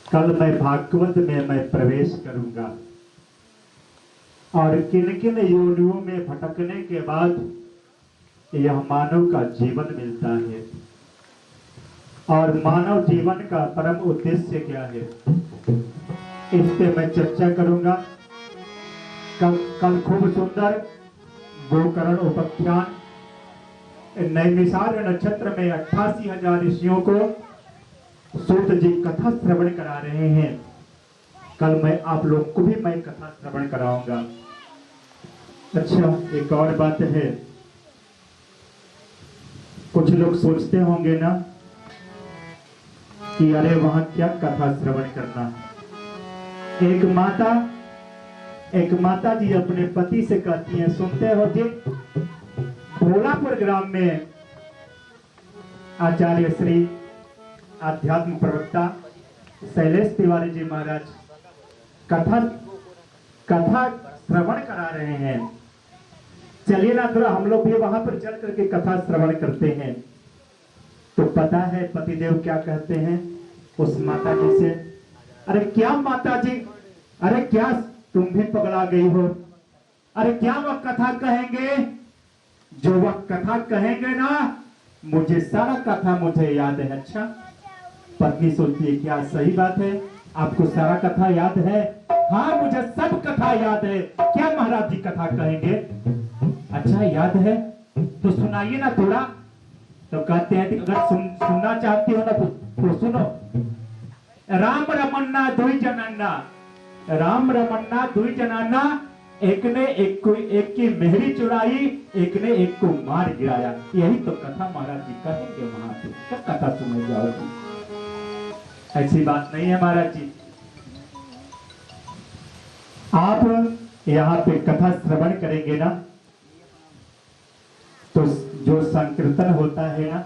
कल मैं भागवत में मैं प्रवेश करूंगा, और किन किन योनियों में भटकने के बाद यह मानव का जीवन मिलता है, और मानव जीवन का परम उद्देश्य क्या है, इस पे मैं चर्चा करूंगा। कल खूब सुंदर गोकर्ण उपाख्यान, नैमिषारण्य नक्षत्र में 88,000 ऋषियों को सूत जी कथा श्रवण करा रहे हैं। कल मैं आप लोग को भी मैं कथा श्रवण कराऊंगा। अच्छा, एक और बात है, कुछ लोग सोचते होंगे ना कि अरे वहां क्या कथा श्रवण करना। एक माता जी अपने पति से कहती हैं, सुनते हो जी, भोलापुर ग्राम में आचार्य श्री आध्यात्म प्रवक्ता शैलेश तिवारी जी महाराज कथा श्रवण करा रहे हैं, चलिए ना थोड़ा हम लोग भी वहां पर चल करके कथा श्रवण करते हैं। तो पता है पतिदेव क्या कहते हैं उस माता जी से, अरे क्या माता जी, अरे क्या तुम भी पगला गई हो, अरे क्या वह कथा कहेंगे, जो वह कथा कहेंगे ना, मुझे सारा कथा मुझे याद है। अच्छा, पत्नी सोचती है क्या सही बात है, आपको सारा कथा याद है? हाँ, मुझे सब कथा याद है। क्या महाराज जी कथा कहेंगे? अच्छा याद है, तो सुनाइए ना थोड़ा। तो कहते हैं कि अगर सुनना चाहती हो ना तो सुनो। राम रमन्ना दुई जनाना, राम रमन्ना दुई जनाना, एक ने एक की मेहरी चुराई, एक ने एक को मार गिराया। यही तो कथा महाराज जी कहेंगे वहां पे। क्या कथा सुने जाओगी? ऐसी बात नहीं है महाराज जी। आप यहाँ पे कथा श्रवण करेंगे ना, तो जो संकीर्तन होता है ना,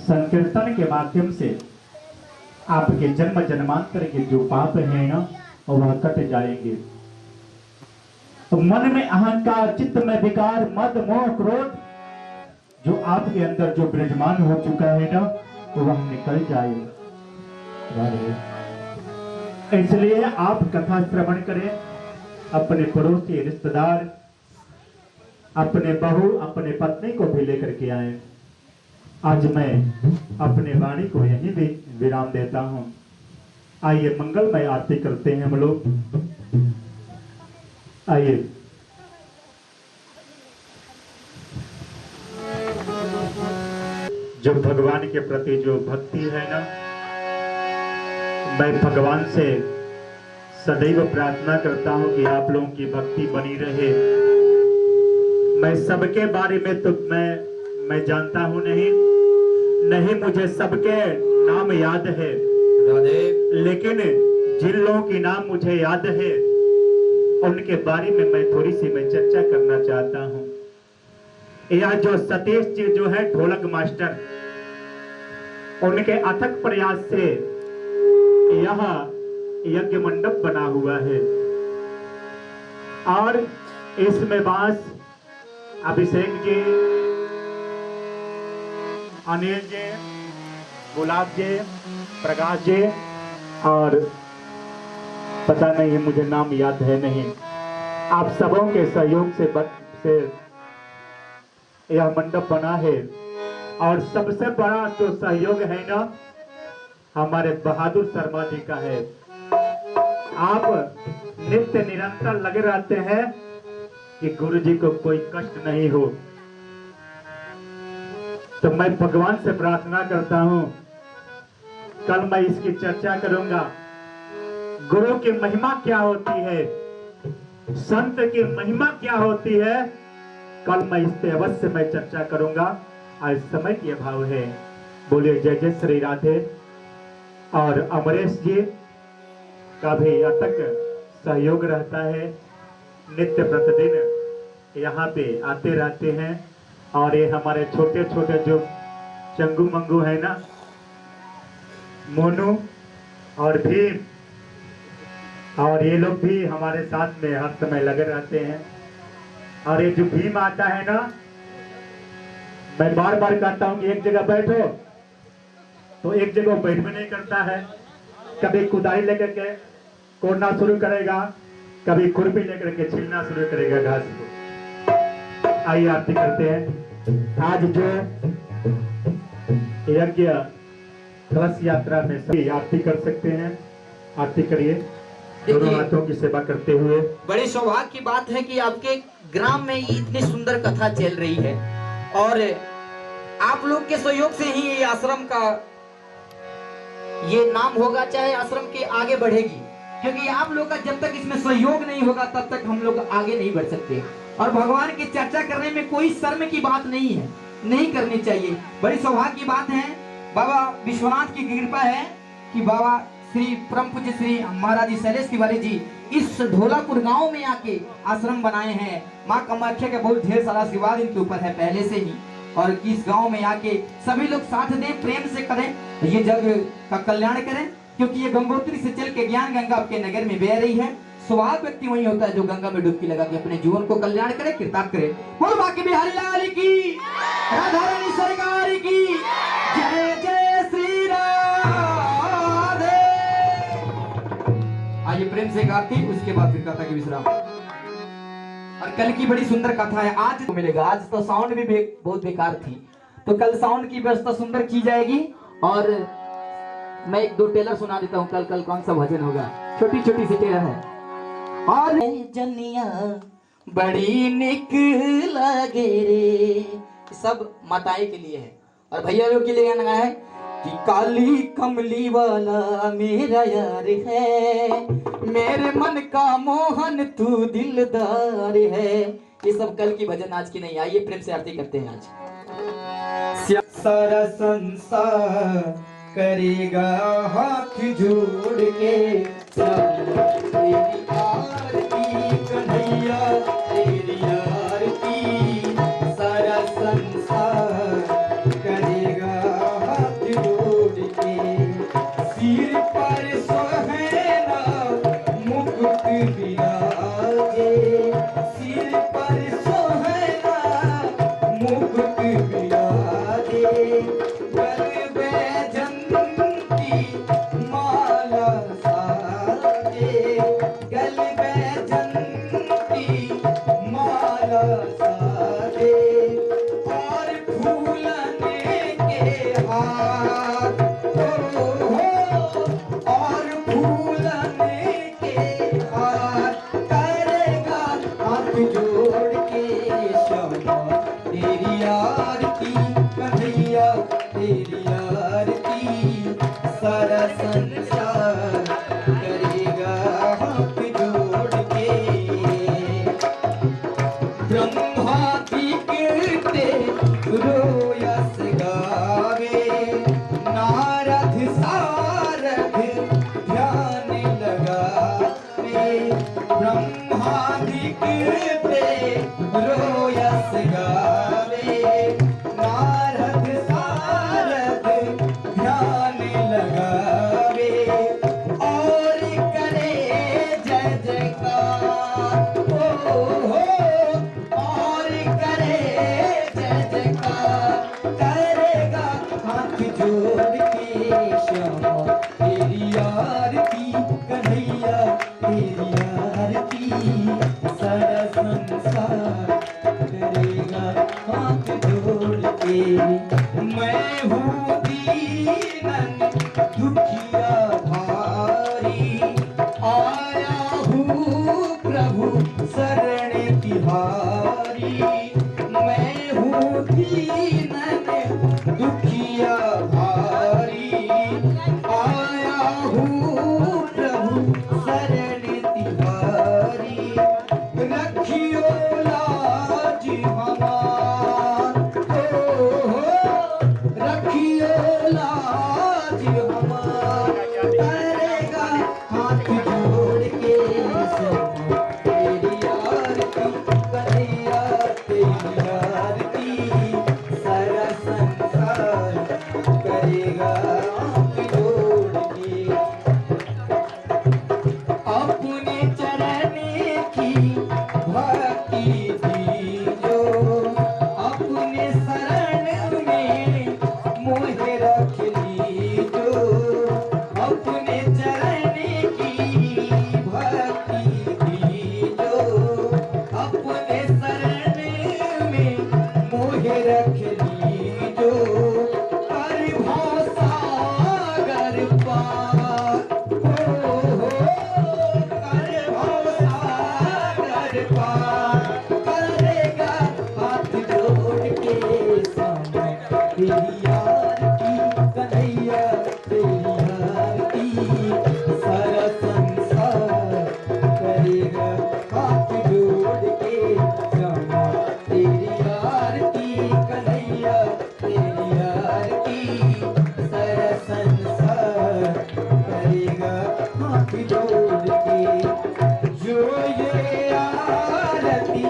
संकीर्तन के माध्यम से आपके जन्म जन्मांतर के जो पाप हैं ना, वह कट जाएंगे। तो मन में अहंकार, चित्त में विकार, मद मोह क्रोध जो आपके अंदर जो विराजमान हो चुका है ना, वह निकल जाएगा। इसलिए आप कथा श्रवण करें, अपने पड़ोसी, रिश्तेदार, अपने बहू, अपने पत्नी को भी लेकर के आए। आज मैं अपने वाणी को यहीं भी विराम देता हूं। आइए मंगलमय आरती करते हैं हम लोग। आइए। जो भगवान के प्रति जो भक्ति है ना, मैं भगवान से सदैव प्रार्थना करता हूं कि आप लोगों की भक्ति बनी रहे। मैं सबके बारे में तो मैं जानता हूं नहीं मुझे सबके नाम याद है, लेकिन जिन लोगों के नाम मुझे याद है उनके बारे में मैं थोड़ी सी चर्चा करना चाहता हूं। यह जो सतीश जी जो है ढोलक मास्टर, उनके अथक प्रयास से यह यज्ञ मंडप बना हुआ है और इसमें बांस अभिषेक जी, अनिल जी, गुलाब जी, प्रकाश जी और पता नहीं है, मुझे नाम याद है नहीं, आप सबों के सहयोग से यह मंडप बना है। और सबसे बड़ा जो सहयोग है ना, हमारे बहादुर शर्मा जी का है। आप नित्य निरंतर लगे रहते हैं कि गुरु जी को कोई कष्ट नहीं हो। तो मैं भगवान से प्रार्थना करता हूं, कल मैं इसकी चर्चा करूंगा। गुरु की महिमा क्या होती है, संत की महिमा क्या होती है, कल मैं इस पे अवश्य मैं चर्चा करूंगा। आज समय की अभाव है। बोलिए जय जय श्री राधे। और अमरेश जी का भी अथक सहयोग रहता है, नित्य प्रतिदिन यहाँ पे आते रहते हैं। और ये हमारे छोटे छोटे जो चंगू मंगू है ना, मोनू और भीम, और ये लोग भी हमारे साथ में हर समय लगे रहते हैं। और ये जो भीम आता है ना, मैं बार बार कहता हूं कि एक जगह बैठो, तो एक जगह बैठ भी नहीं करता है। कभी कुदाई लेकर के कोड़ना शुरू करेगा, कभी खुरपी लेकर के छीलना शुरू करेगा घास को। आइए आरती करते हैं। आज जो यज्ञ कलश यात्रा में सभी आरती कर सकते हैं, आरती करिए दोनों हाथों की सेवा करते हुए। बड़ी सौभाग्य की बात है कि आपके ग्राम में इतनी सुंदर कथा चल रही है और आप लोग के सहयोग से ही ये आश्रम का ये नाम होगा, चाहे आश्रम के आगे बढ़ेगी। क्योंकि आप लोग का जब तक इसमें सहयोग नहीं होगा तब तक हम लोग आगे नहीं बढ़ सकते। और भगवान की चर्चा करने में कोई शर्म की बात नहीं है, नहीं करनी चाहिए। बड़ी सौभाग्य की बात है, बाबा विश्वनाथ की कृपा है कि बाबा श्री परम पूज्य श्री महाराज जी शैलेश तिवारी जी इस ढोलापुर गांव में आके आश्रम बनाए हैं। माँ कामाख्या का बहुत ढेर सारा आशीर्वाद इनके ऊपर है पहले से ही। और इस गांव में आके सभी लोग साथ दें, प्रेम से करें, ये जग का कल्याण करें। क्योंकि ये गंगोत्री से चल के ज्ञान गंगा आपके नगर में बह रही है। स्वभाव व्यक्ति वही होता है जो गंगा में डुबकी लगा के अपने जीवन को कल्याण करे, कृतार्थ करे। बोल बाकी बिहारी लाल की, राधा रानी सरकार की जय जय श्री राधे। आइए प्रेम से गाती, उसके बाद फिर कथा की विश्राम। और कल की बड़ी सुंदर कथा है, आज तो मिलेगा। आज तो साउंड भी बहुत बेकार थी, तो कल साउंड की व्यवस्था सुंदर की जाएगी। और मैं एक दो टेलर सुना देता हूँ, कल कौन सा भजन होगा, छोटी छोटी सी टेलर है। और जनिया बड़ी निक लगे रे, सब माताएं के लिए है और भैया लोग के लिए गाना है कि काली कमली वाला मेरा यार है, मेरे मन का मोहन तू दिलदार है। ये सब कल की भजन, आज की नहीं। आइए प्रेम से आरती करते हैं। आज सारा संसार करेगा हाथ जोड़ के तेरी आरती कन्हैया, तेरी आरती सारा संसार करेगा हाथ जोड़ के। सिर पर सोहना मुकुट बिराजे, सिर पर सोहना मुकुट बिराजे, तेरी आरती कन्हैया पे रोयस गावे, नारद सारद ध्यान लगावे, और करे जय जयकार, और करे जय जयकार, करेगा हाथ जोड़ के श्यामा तेरी आरती, कन्हैया तेरी आरती, सारा संसार करेगा हाथ जोड़ के। मैं हूँ दीनन दुखिया भारी, आया हूँ प्रभु शरण तिहारी, मैं हूँ दीनन दुखिया भारी, आया हूँ प्रभु शरण तिहारी, रखियो लाज हमार, रखियो लाज हमार, करेगा हाथ जोड़ के श्यामा तेरी आरती, कन्हैया तेरी आरती, सारा संसार करेगा हाथ जोड़ के। अपने चरण की भक्ति दीजो, अपने शरण में मोहे रख लीजो, अपने चरण की भक्ति दीजो, अपने शरण में मोहे रख लीजो, कर भव सागर पार, कर भव सागर पार, करेगा हाथ जोड़ के श्यामा तेरी आरती, कन्हैया तेरी आरती, सारा संसार करेगा हाथ जोड़ के श्यामा तेरी आरती, कन्हैया तेरी आरती, सारा संसार करेगा हाथ जोड़ के। जो ये आरती